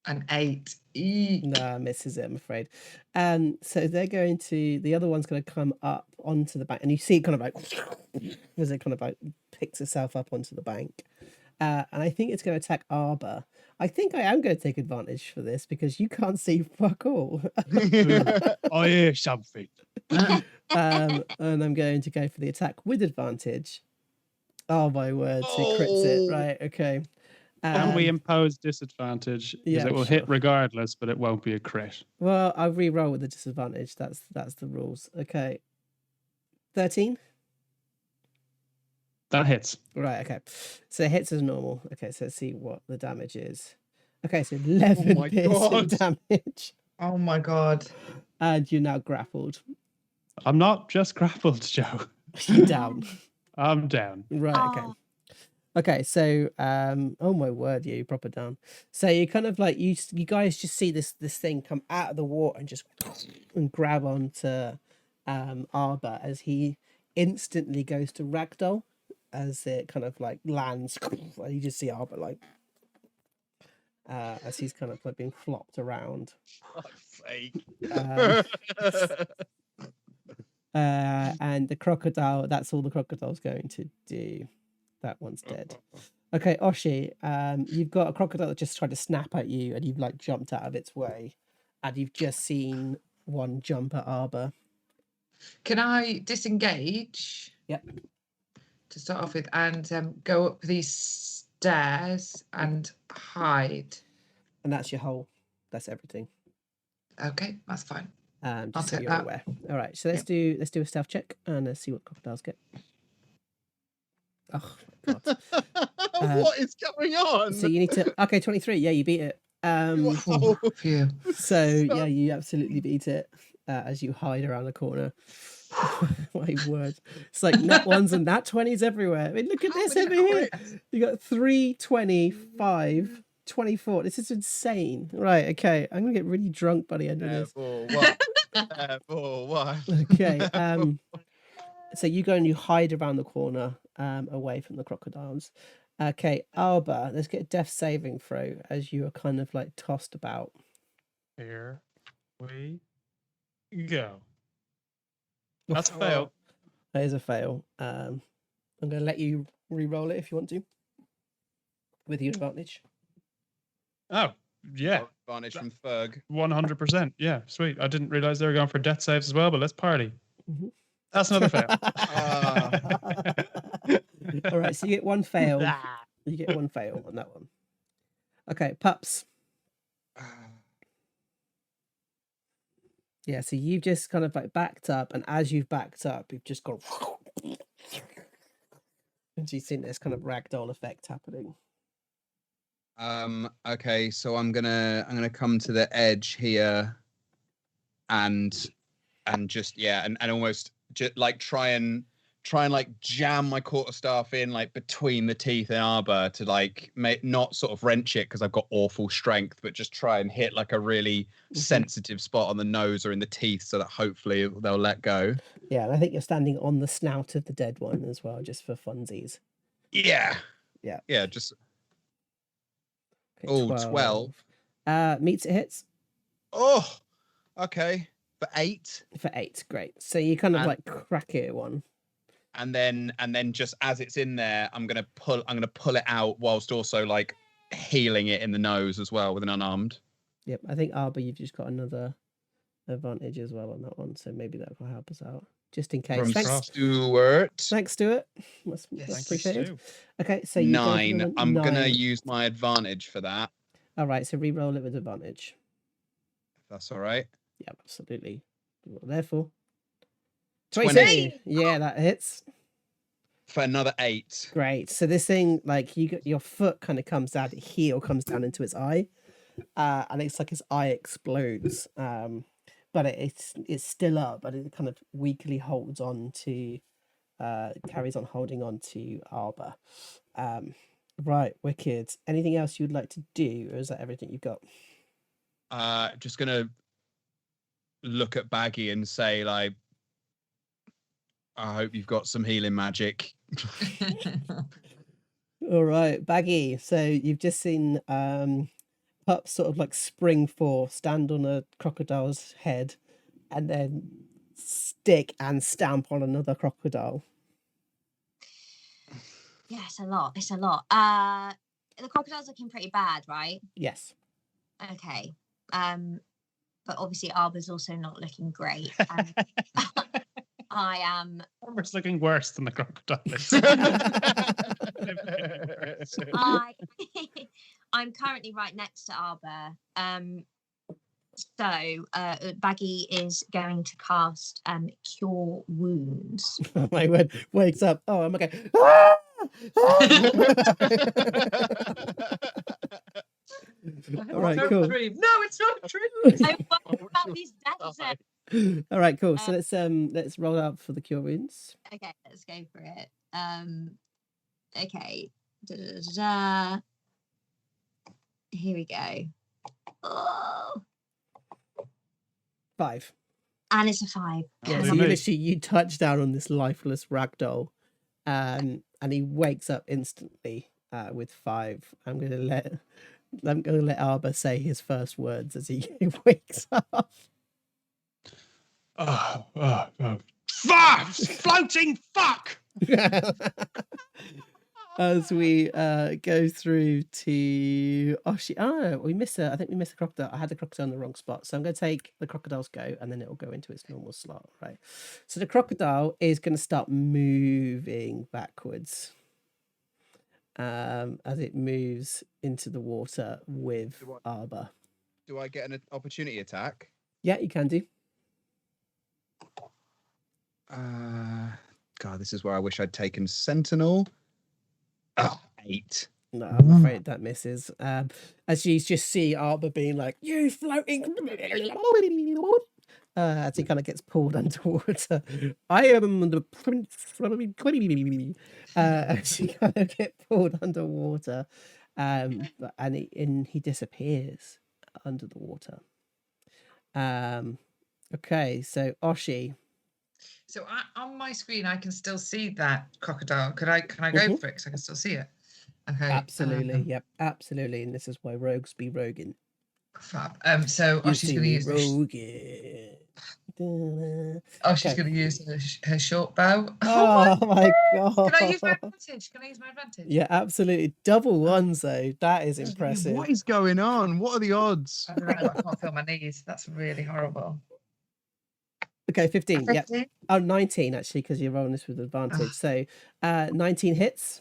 An 8. Eek. No, misses it, I'm afraid. So they're going to, the other one's going to come up onto the bank, and you see it kind of like, as it kind of like picks itself up onto the bank. And I think it's going to attack Arbor. I think I am going to take advantage for this because you can't see fuck all. I hear something. And I'm going to go for the attack with advantage. Oh my word, so he crits it. Right, okay. Can we impose disadvantage? Because it will hit regardless, but it won't be a crit. Well, I'll re-roll with the disadvantage. That's the rules. Okay. 13? That hits. Right, okay. So it hits as normal. Okay, so let's see what the damage is. Okay, so 11 piercing damage. Oh my God. And you're now grappled. I'm not just grappled, Joe. You're down. I'm down. Right, okay. Okay, so oh my word, yeah, you're proper down. So you kind of like you guys just see this thing come out of the water and just grab onto Arbor as he instantly goes to ragdoll as it kind of like lands. And you just see Arbor like as he's kind of like being flopped around. Fuck's sake. And the crocodile, that's all the crocodile's going to do. That one's dead. Okay, Oshi, you've got a crocodile that just tried to snap at you and you've like jumped out of its way. And you've just seen one jump at Arbor. Can I disengage? Yep. To start off with and go up these stairs and hide. And that's your whole, that's everything. Okay, that's fine. Just so you're aware. All right, so let's do a stealth check and let's see what crocodiles get. Oh my God. What is going on? So you need to 23. Yeah, you beat it. Phew. So yeah, you absolutely beat it as you hide around the corner. My word. It's like nat ones and nat 20s everywhere. I mean, look at this over here. You got 3, 25, 24. This is insane. Right, okay. I'm gonna get really drunk by the end of this. Okay. So you go and you hide around the corner away from the crocodiles. Okay, Arbor, let's get a death saving throw as you are kind of like tossed about. Here we go. That's a fail. That is a fail. I'm going to let you re-roll it if you want to, with your advantage. Oh, yeah. Advantage from Ferg. 100%. Yeah, sweet. I didn't realize they were going for death saves as well, but let's party. Mhm. That's another fail. All right, so you get one fail. You get one fail on that one. Okay, pups. Yeah, so you've just kind of like backed up, and as you've backed up, you've just gone. And you've seen this kind of ragdoll effect happening. Okay, so I'm gonna come to the edge here, and just and almost just like try and like jam my quarterstaff in like between the teeth in Arbor to like not sort of wrench it because I've got awful strength, but just try and hit like a really sensitive spot on the nose or in the teeth so that hopefully they'll let go. Yeah, and I think you're standing on the snout of the dead one as well, just for funsies. Yeah. Yeah. Just Okay, 12. Meets it hits. Oh, okay. For 8. For 8, great. So you kind of like crack it one. And then just as it's in there, I'm gonna pull it out whilst also like healing it in the nose as well with an unarmed. Yep, I think Arbor, you've just got another advantage as well on that one, so maybe that will help us out, just in case. From Thanks, Stuart. Thanks, Stuart. That's appreciated. Okay, so you 9. I'm gonna use my advantage for that. All right, so re-roll it with advantage. If that's all right. Yeah, absolutely. Therefore, 20. Yeah, that hits. For another 8. Great. So this thing, like, you got your foot kind of comes down, the heel comes down into its eye, and it's like its eye explodes. But it's still up, but it kind of weakly holds on to, carries on holding on to Arbor. Right, wicked. Anything else you'd like to do, or is that everything you've got? Just gonna look at Baggy and say, like, I hope you've got some healing magic. All right, Baggy. So you've just seen Pup sort of like spring forth, stand on a crocodile's head, and then stick and stamp on another crocodile. Yeah, it's a lot. It's a lot. The crocodile's looking pretty bad, right? Yes. Okay. But obviously Arbor's also not looking great. I am. Arbor's looking worse than the crocodile. I'm currently right next to Arbor. So Baggy is going to cast Cure Wounds. Oh my word! Wakes up. Oh, I'm okay. All right, cool. No, it's not a dream. I worry about these deaths. All right, cool. So let's roll out for the Cure Wounds. Okay, let's go for it. Okay. Da-da-da-da-da. Here we go. Oh. 5. And it's a 5. Yeah, so you touch down on this lifeless ragdoll, and he wakes up instantly with 5. I'm gonna let Arbor say his first words as he wakes up. Floating fuck! As we go through to we missed I think we missed the crocodile. I had the crocodile in the wrong spot, so I'm going to take the crocodile's go, and then it will go into its normal slot. Right. So the crocodile is going to start moving backwards, as it moves into the water with Arbor. Do I get an opportunity attack? Yeah, you can do. God, this is where I wish I'd taken Sentinel. 8. No, I'm afraid that misses. As you just see Arbor being like, "You floating," as he kind of gets pulled underwater. I am the prince. As he kind of get pulled underwater, and he disappears under the water. Okay, so Oshi. So on my screen, I can still see that crocodile. Can I go for it? Because I can still see it. Okay. Absolutely. Yep. Absolutely. And this is why rogues be roguing. Fab. So Oshi's going to use roguing. Oh, she's Okay. going to use her short bow. Oh my god. Can I use my advantage? Can I use my advantage? Yeah, absolutely. Double ones though. That is impressive. What is going on? What are the odds? I don't know. I can't feel my knees. That's really horrible. Okay, 15. Yeah. 15? Oh, 19 actually, because you're rolling this with advantage. So 19 hits.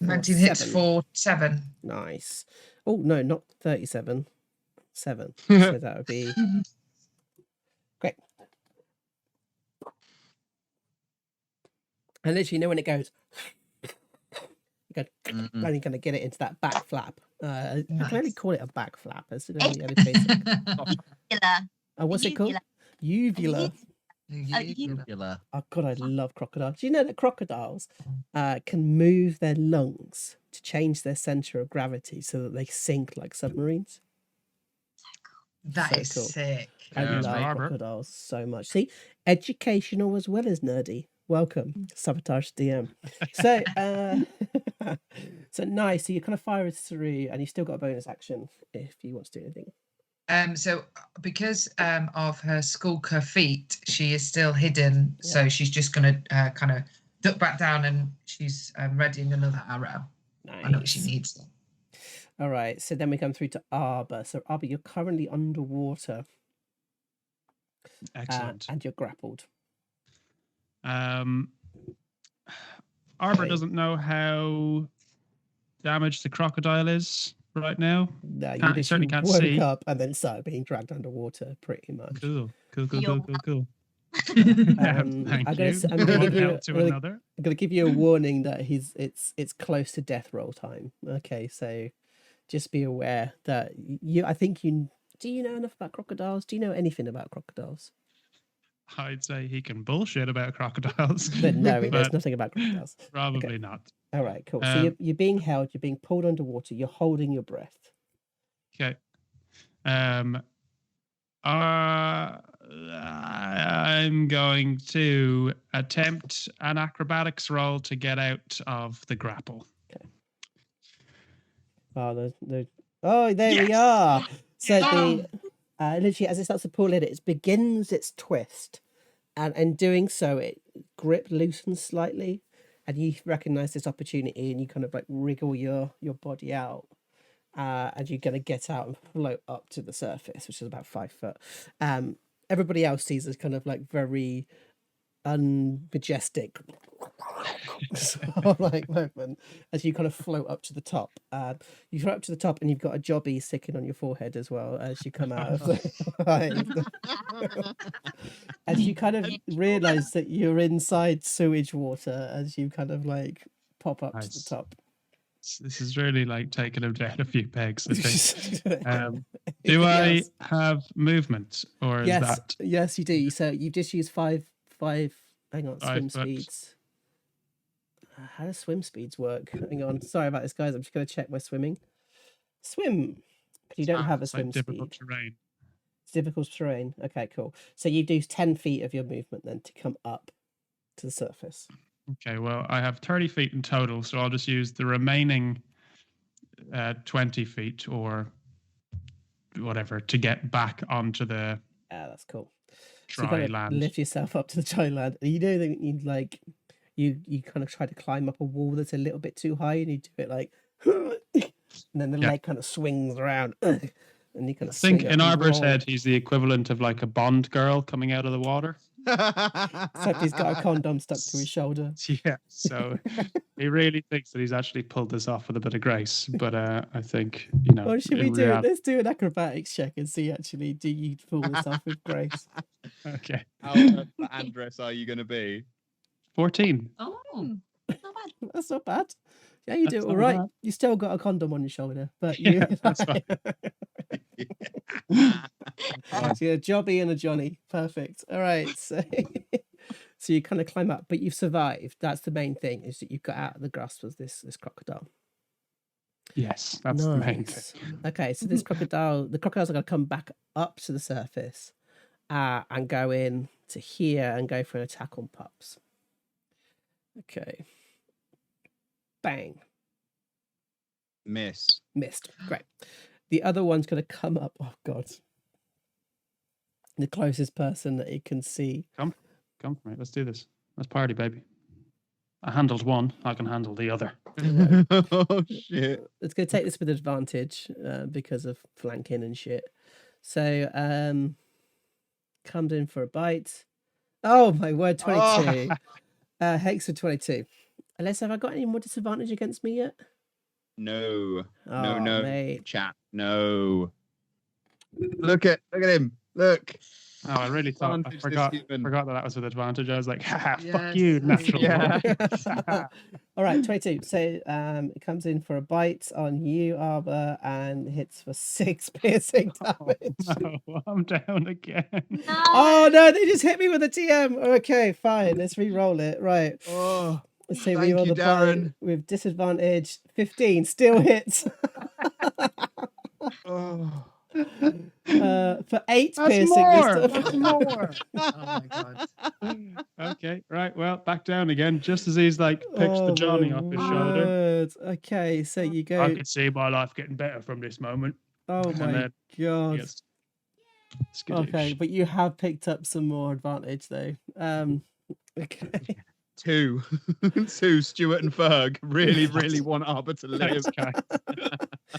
19 hits for 7. Nice. Oh no, not 37. 7. So that would be great. And literally, you know when it goes, you go, and you're going to get it into that back flap. I can only call it a back flap. It's only basic. What's it called? Uvula. Uvula. Oh god, I love crocodiles. Do you know that crocodiles can move their lungs to change their center of gravity so that they sink like submarines? That is cool. sick. I love crocodiles so much. See, educational as well as nerdy. Welcome, Sabotage DM. So, so nice. So you kind of fire it through, and you've still got a bonus action if you want to do anything. So because of her skulker feet, she is still hidden. Yeah. So she's just going to kind of duck back down, and she's readying another arrow. Nice. I know what she needs. All right. So then we come through to Arba. So Arba, you're currently underwater. Excellent. And you're grappled. Arba doesn't know how damaged the crocodile is right now. No, you certainly can't see. Up and then started being dragged underwater, pretty much. Cool. I'm gonna give you a warning that it's close to death roll time. Okay, so just be aware that I think do you know enough about crocodiles? Do you know anything about crocodiles? I'd say he can bullshit about crocodiles. But no, he knows nothing about crocodiles. Probably not. All right, cool. So you're being held, you're being pulled underwater, you're holding your breath. Okay. I'm going to attempt an acrobatics roll to get out of the grapple. Okay. Oh, there we are. So literally, as it starts to pull it begins its twist, and in doing so, it grip loosens slightly, and you recognize this opportunity, and you kind of like wriggle your body out. And you're going to get out and float up to the surface, which is about 5 foot. Everybody else sees this kind of like very unmajestic like movement as you kind of float up to the top. You float up to the top, and you've got a jobby sticking on your forehead as well as you come out of the as you kind of realize that you're inside sewage water as you kind of like pop up to the top. This is really like taking him down a few pegs, I think. Do I have movement, or is that? Yes, you do. So you just use five. Hang on, swim speeds. How does swim speeds work? Hang on. Sorry about this, guys. I'm just going to check my swimming. Swim. You don't have a swim difficult speed. Terrain. It's difficult terrain. Okay, cool. So you do 10 feet of your movement then to come up to the surface. Okay, well, I have 30 feet in total, so I'll just use the remaining 20 feet or whatever to get back onto the that's cool. dry so you land. Lift yourself up to the dry land. You know that you kind of try to climb up a wall that's a little bit too high, and you do it like, and then the leg kind of swings around, and you kind of. I think in Arbor's head, he's the equivalent of like a Bond girl coming out of the water. Except he's got a condom stuck to his shoulder. Yeah, so he really thinks that he's actually pulled this off with a bit of grace. But I think, What should we do? Let's do an acrobatics check and see actually, do you pull this off with grace? Okay. How Andress are you going to be? 14. Oh, not bad. That's not bad. Yeah, you do it all right. You still got a condom on your shoulder, but you. Yeah, that's fine. So you're a Jobby and a Johnny. Perfect. All right. So you kind of climb up, but you've survived. That's the main thing, is that you've got out of the grasp of this crocodile. Yes, that's the main thing. Okay, so the crocodiles are going to come back up to the surface and go in to here and go for an attack on pups. Okay. Bang. Missed. Great. The other one's going to come up. Oh, God. The closest person that it can see. Come for me. Let's do this. Let's party, baby. I handled one. I can handle the other. Oh shit! It's going to take this with advantage because of flanking and shit. So, comes in for a bite. Oh my word, 22. Hex for 22. Unless, have I got any more disadvantage against me yet? No, Oh, no, mate. chat, no. Look at him. Look. Oh, I really thought I Advantage this forgot human. that was with advantage. I was like, haha, fuck Yes. you, natural Yeah. one. All right, 22. So it comes in for a bite on you, Arbor, and hits for 6 piercing damage. No, I'm down again. Oh no, they just hit me with a TM. Okay, fine. Let's re-roll it. Right. Oh, Let's say thank re-roll you, the bite Darren. with disadvantage. 15 still hits. Oh. For 8 That's piercing more. this time. That's more. Oh my god. Okay, right. Well, back down again. Just as he's like picks the Johnny off his shoulder. word. Okay, so you I go. could see my life getting better from this moment. Oh And my then he god. gets skadoosh. Okay, but you have picked up some more advantage though. Okay. 2. 2. Stuart and Ferg really want Arbor to live. Thanks, guys.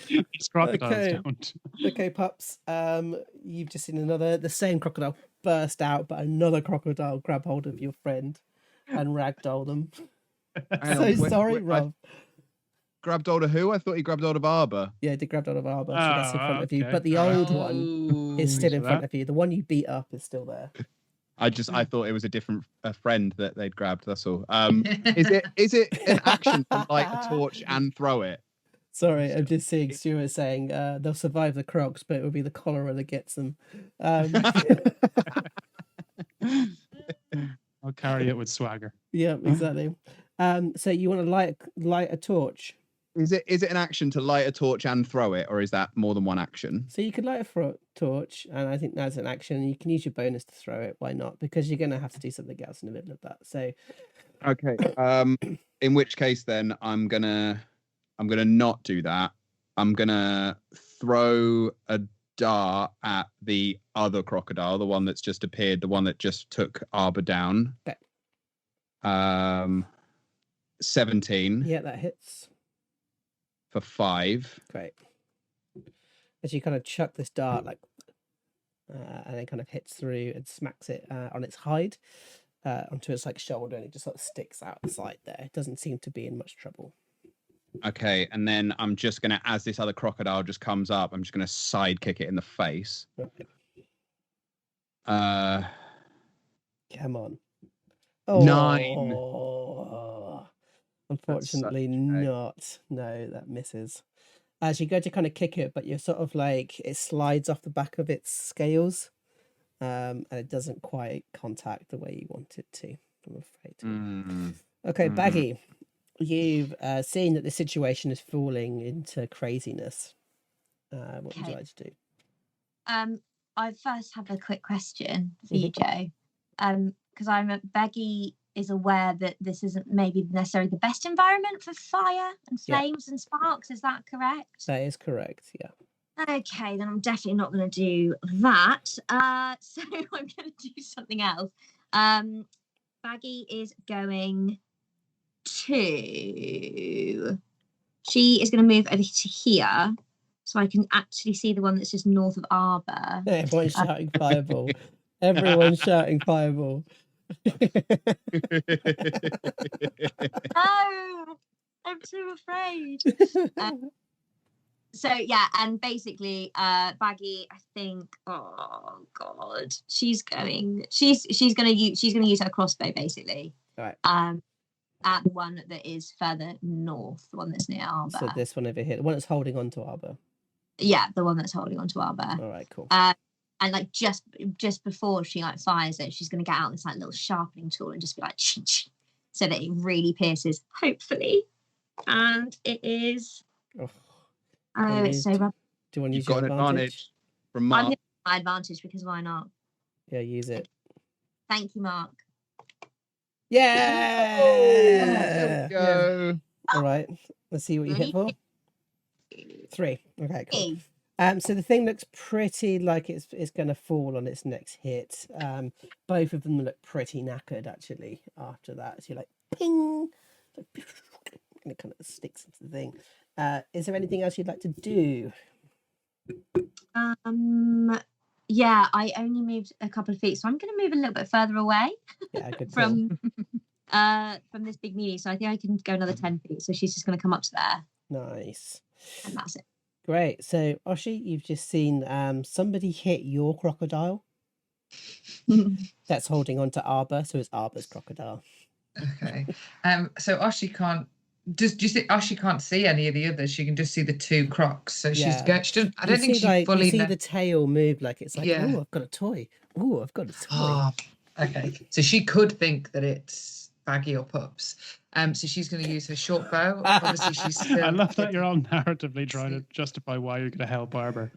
These crocodiles Okay. don't. Okay, pups. You've just seen the same crocodile burst out, but another crocodile grab hold of your friend and ragdoll them. Hang So on, sorry, I Rob. grabbed hold of who? I thought he grabbed hold of Arbor. Yeah, they grabbed hold of Arbor, so that's in front of you. okay. But the old one is still in for front that. of you. The one you beat up is still there. I thought it was a different friend that they'd grabbed. That's all. Is it an action to light a torch and throw it? Sorry, I'm just seeing Stuart saying they'll survive the crocs, but it will be the cholera that gets them. I'll carry it with swagger. Yeah, exactly. So you want to light a torch? Is it an action to light a torch and throw it, or is that more than one action? So you could light a torch, and I think that's an action. You can use your bonus to throw it. Why not? Because you're going to have to do something else in the middle of that. So, okay. In which case, then I'm gonna not do that. I'm gonna throw a dart at the other crocodile, the one that's just appeared, the one that just took Arbor down. Okay. 17. Yeah, that hits. For 5. Great. As you kind of chuck this dart, and it kind of hits through and smacks it on its hide, onto its shoulder, and it just sort of sticks out the side there. It doesn't seem to be in much trouble. Okay, and then I'm just gonna, as this other crocodile just comes up, I'm just gonna side kick it in the face. Right. Come on. 9. Unfortunately not. No, that misses. As you go to kind of kick it, but you're sort of it slides off the back of its scales, and it doesn't quite contact the way you want it to, I'm afraid. Okay, Baggy, you've seen that the situation is falling into craziness. What would you like to do? I first have a quick question for you, Joe. Because Baggy is aware that this isn't maybe necessarily the best environment for fire and flames and sparks. Is that correct? That is correct, yeah. Okay, then I'm definitely not going to do that. So I'm going to do something else. Baggy is going to... She is going to move over to here so I can actually see the one that's just north of Arbor. Everyone's shouting fireball. Everyone's shouting fireball. No, I'm too afraid. So yeah, and basically, Baggy, I think, oh god, she's gonna use her crossbow basically. Right. At the one that is further north, the one that's near Arbor. So this one over here, the one that's holding on to Arbor. Yeah, the one that's holding on to Arbor. All right, cool. And just before she fires it, she's gonna get out this little sharpening tool and just be so that it really pierces, hopefully. And it is. Oh, it's so rough. Do you want to use You've got your an advantage from Mark. I'm going to use my advantage because why not? Yeah, use it. Thank you, Mark. Yeah! There we go. All right. Let's see what you hit for. 3. Okay, cool. So the thing looks pretty like it's going to fall on its next hit. Both of them look pretty knackered actually after that. So you're like, ping, and it kind of sticks into the thing. Is there anything else you'd like to do? Yeah, I only moved a couple of feet, so I'm going to move a little bit further away. Yeah, good call. From this big meaty. So I think I can go another 10 feet. So she's just going to come up to there. Nice. And that's it. Great. So Oshi, you've just seen somebody hit your crocodile. That's holding on to Arba, so it's Arba's crocodile. Okay. So Oshi can't. Do you see? Oshi can't see any of the others. She can just see the two crocs. So she's Yeah. going. She doesn't. I You don't think see, she like, fully. you see the tail move like it's like, Yeah. oh, I've got a toy. Oh, I've got a toy. Oh, okay. So she could think that it's Baggy or Pups. So she's going to use her short bow. Obviously, she's still. I love that you're all narratively trying to justify why you're going to help Barbara.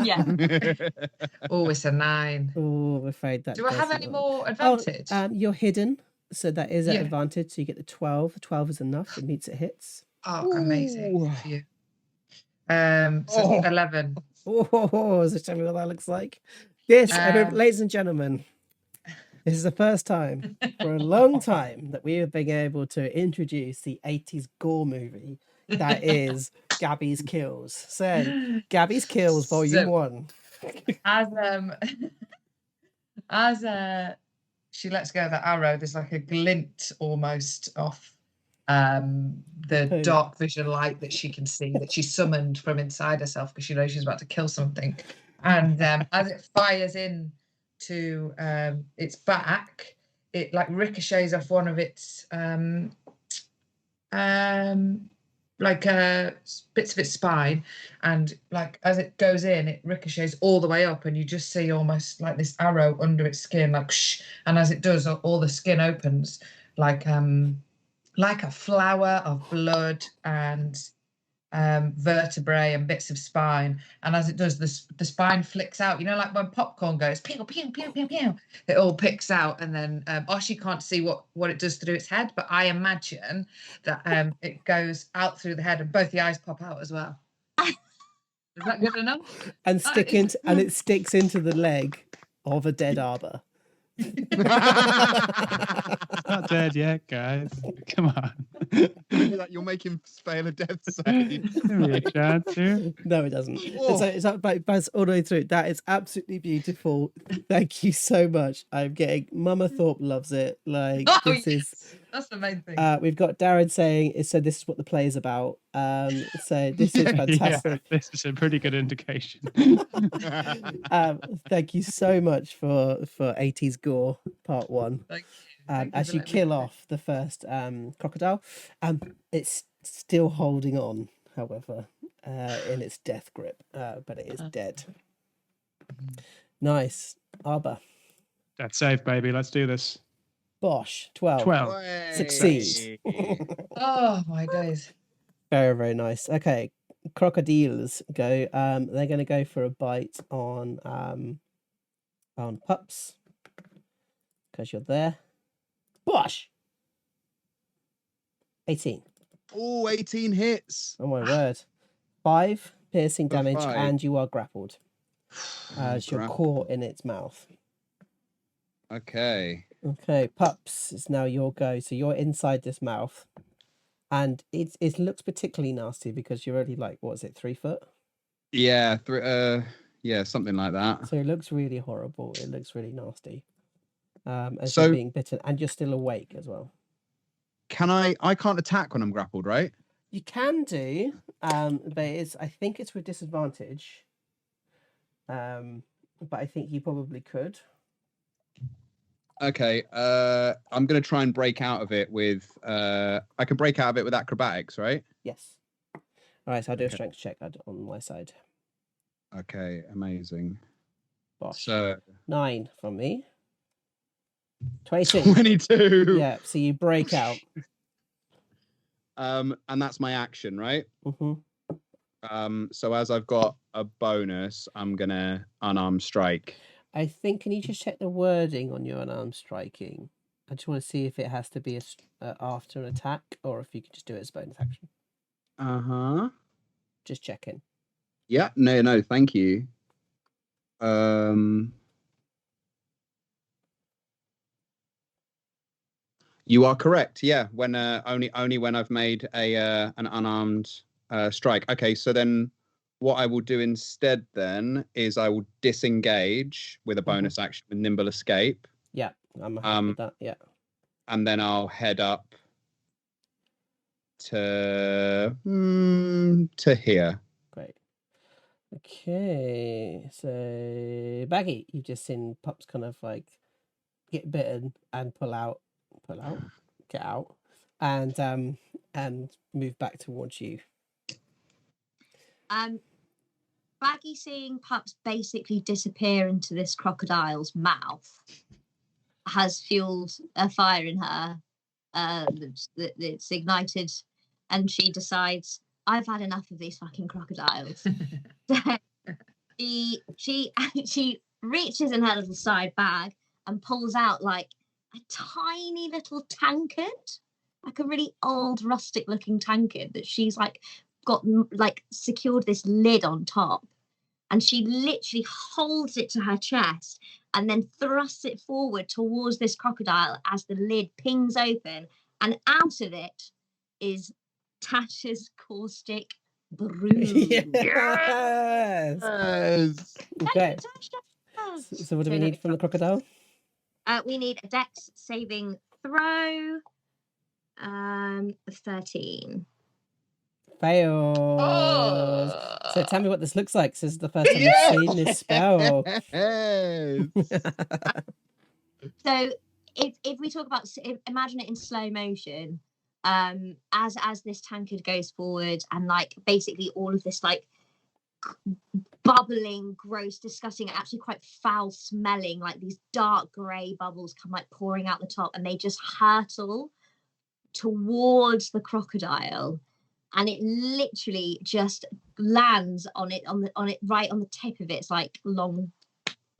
Yeah. Oh, it's a 9. Oh, I'm afraid that. Do I have does any not. more advantage? You're hidden, so that is an Yeah. advantage. So you get the 12. 12 is enough. It meets, it hits. Oh, amazing. Ooh. Good for you. So 11. Oh, so show me what that looks like. Yes, Um, ladies and gentlemen, this is the first time for a long time that we have been able to introduce the 80s gore movie that is Gabby's Kills. So, Gabby's Kills, Volume So- 1. As she lets go of that arrow, there's like a glint almost off the Poo. dark vision light that she can see that she summoned from inside herself because she knows she's about to kill something. And as it fires in to its back, it like ricochets off one of its bits of its spine, and like as it goes in, it ricochets all the way up, and you just see almost like this arrow under its skin, like shh, and as it does, all the skin opens like a flower of blood and vertebrae and bits of spine, and as it does, the spine flicks out, you know, like when popcorn goes pew pew pew pew pew, it all picks out, and then Oshi can't see what it does through its head, but I imagine that it goes out through the head and both the eyes pop out as well. Is that good enough? And it sticks into the leg of a dead arbor. Not dead yet, guys. Come on. You'll make him fail a death save. Give me a chance here. No, it doesn't. Whoa. So it's like buzz all the way through. That is absolutely beautiful. Thank you so much. I'm getting Mama Thorpe loves it. Like this is That's the main thing. we've got Darren saying so this is what the play is about. So this is fantastic. Yeah, this is a pretty good indication. Thank you so much for 80s gore part 1. Thank you. Thank you As for you letting me kill know. off the first crocodile, it's still holding on, however, in its death grip, but it is dead. Nice. Arba. That's safe, baby. Let's do this. Bosh. 12. 12. Succeed. Oh my days. Very, very nice. Okay. Crocodiles go. They're going to go for a bite on Pups because you're there. Bosh. 18. Oh, 18 hits. Oh my word. 5 piercing For damage, 5. and you are grappled as you're Grappled. caught in its mouth. Okay. Okay, Pups, it's now your go. So you're inside this mouth, and it looks particularly nasty because you're only like, what is it, 3 foot? Yeah. Something like that. So it looks really horrible. It looks really nasty. As So- you're being bitten, and you're still awake as well. Can I can't attack when I'm grappled, right? You can do, but I think it's with disadvantage. But I think you probably could. Okay. I'm gonna try and break out of it with I can break out of it with acrobatics, right? Yes. All right, so I'll do a Okay. strength check on my side. Okay, amazing. Bosh. So 9 from me. 22. 22. Yeah, so you break out. And that's my action, right? hmm So as I've got a bonus, I'm gonna unarmed strike. I think, can you just check the wording on your unarmed striking? I just want to see if it has to be after an attack or if you can just do it as a bonus action. Uh-huh. Just checking. Yeah, no, thank you. You are correct. Yeah, when only when I've made a an unarmed strike. Okay, so then what I will do instead then is I will disengage with a bonus action with nimble escape. Yeah, I'm happy with that. Yeah. And then I'll head up to here. Great. Okay, so Baggy, you've just seen Pups kind of like get bitten and pull out, get out, and move back towards you. Baggy seeing Pups basically disappear into this crocodile's mouth has fueled a fire in her. It's ignited, and she decides, I've had enough of these fucking crocodiles. she reaches in her little side bag and pulls out like a tiny little tankard, like a really old rustic looking tankard that she's like got like secured this lid on top, and she literally holds it to her chest and then thrusts it forward towards this crocodile as the lid pings open, and out of it is Tasha's caustic brew. Yes. Okay. So what do we need from the crocodile? We need a dex saving throw. 13. Fails. So tell me what this looks like. This is the first time you've seen this spell. So if we talk about, imagine it in slow motion, as this tankard goes forward, and like basically all of this like bubbling, gross, disgusting, actually quite foul smelling, like these dark grey bubbles come like pouring out the top, and they just hurtle towards the crocodile, and it literally just lands on it right on the tip of its like long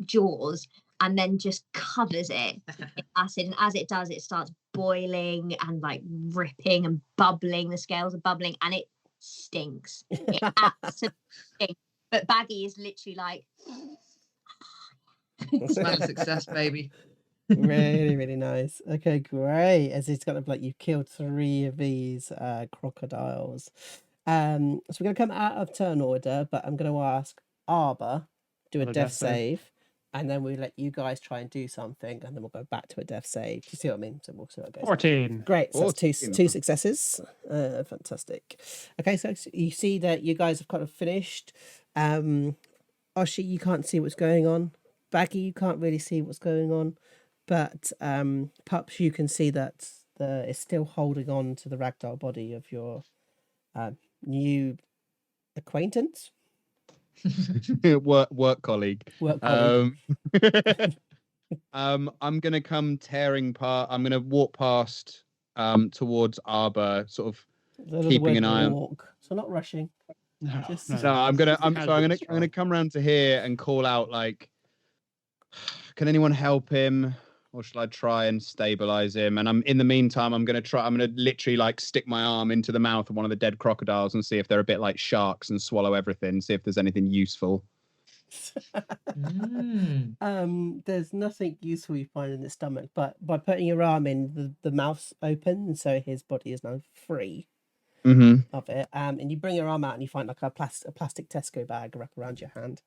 jaws, and then just covers it in acid. And as it does, it starts boiling and like ripping and bubbling. The scales are bubbling, and it stinks. It absolutely stinks. But Baggy is literally like, Smell of success, baby. Really, really nice. Okay, great. As it's kind of like you've killed 3 of these crocodiles. So we're going to come out of turn order, but I'm going to ask Arba do a death save, and then we let you guys try and do something, and then we'll go back to a death save. Do you see what I mean? So we'll see how it goes. 14. Great. So that's two successes. Fantastic. Okay, so you see that you guys have kind of finished. Oshi, you can't see what's going on. Baggy, you can't really see what's going on. But Pups, you can see that it's still holding on to the ragdoll body of your new acquaintance. work colleague. I'm gonna come tearing past. I'm gonna walk past towards Arbor, sort of keeping an eye on. Walk, so not rushing. No, I'm gonna come around to here and call out like, can anyone help him, or should I try and stabilize him? And in the meantime, I'm gonna literally like stick my arm into the mouth of one of the dead crocodiles and see if they're a bit like sharks and swallow everything. See if there's anything useful. There's nothing useful you find in the stomach, but by putting your arm in, the mouth's open, and so his body is now free of it. And you bring your arm out and you find like a plastic Tesco bag wrap around your hand.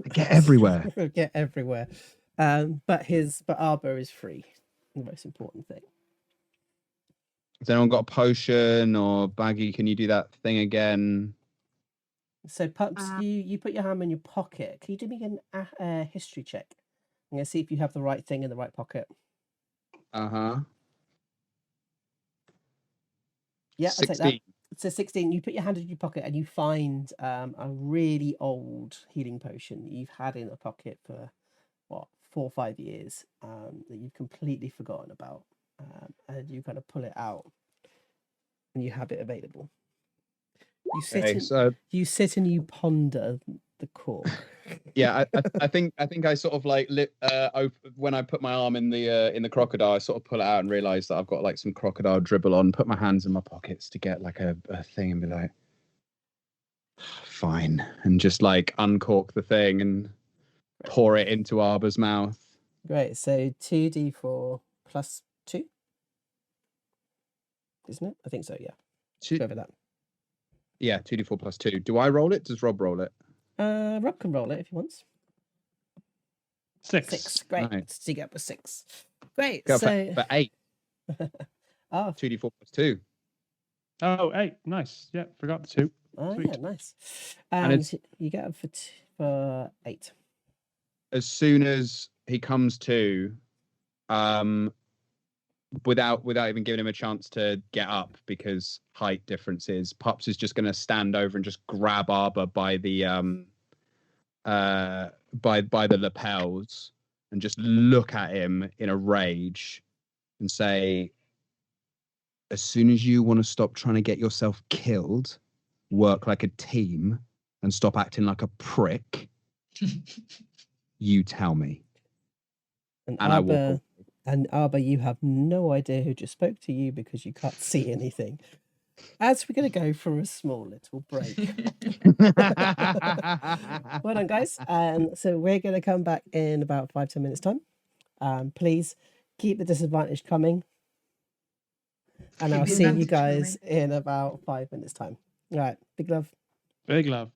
Get everywhere. Get everywhere. But Arbor is free. The most important thing. Has anyone got a potion, or Baggy? Can you do that thing again? So Pups, you put your hand in your pocket. Can you do me a history check? I'm gonna see if you have the right thing in the right pocket. Yeah, 16. I'll take that. So 16. You put your hand in your pocket and you find a really old healing potion that you've had in the pocket for 4 or 5 years, that you've completely forgotten about, and you kind of pull it out and you have it available. You sit and you ponder the cork. Yeah, I think I sort of like when I put my arm in the crocodile, I sort of pull it out and realize that I've got like some crocodile dribble on. Put my hands in my pockets to get like a thing and be like, Fine. And just like uncork the thing and pour it into Arba's mouth. Great. So 2d4 plus 2, isn't it? I think so. Yeah. Two, Go over that. yeah, 2d4 plus 2. Do I roll it? Does Rob roll it? Rob can roll it if he wants. 6. 6. Great. Right. So you get up with 6. Great. Go So for 8. oh, 2d4 plus 2. Oh, 8. Nice. Yeah, forgot the 2. oh Sweet. yeah, nice. And And it's- you get up for 8. As soon as he comes to, without even giving him a chance to get up because height differences, Pups is just going to stand over and just grab Arba by the by the lapels and just look at him in a rage and say, as soon as you want to stop trying to get yourself killed, work like a team and stop acting like a prick, you tell me. And And I walk Arba, away. and Arba, you have no idea who just spoke to you because you can't see anything. As we're going to go for a small little break. Well done, guys. And so we're going to come back in about 5-10 minutes time. Please keep the disadvantage coming. And Keep I'll the see you advantage guys in about 5 minutes time. All right. Big love. Big love.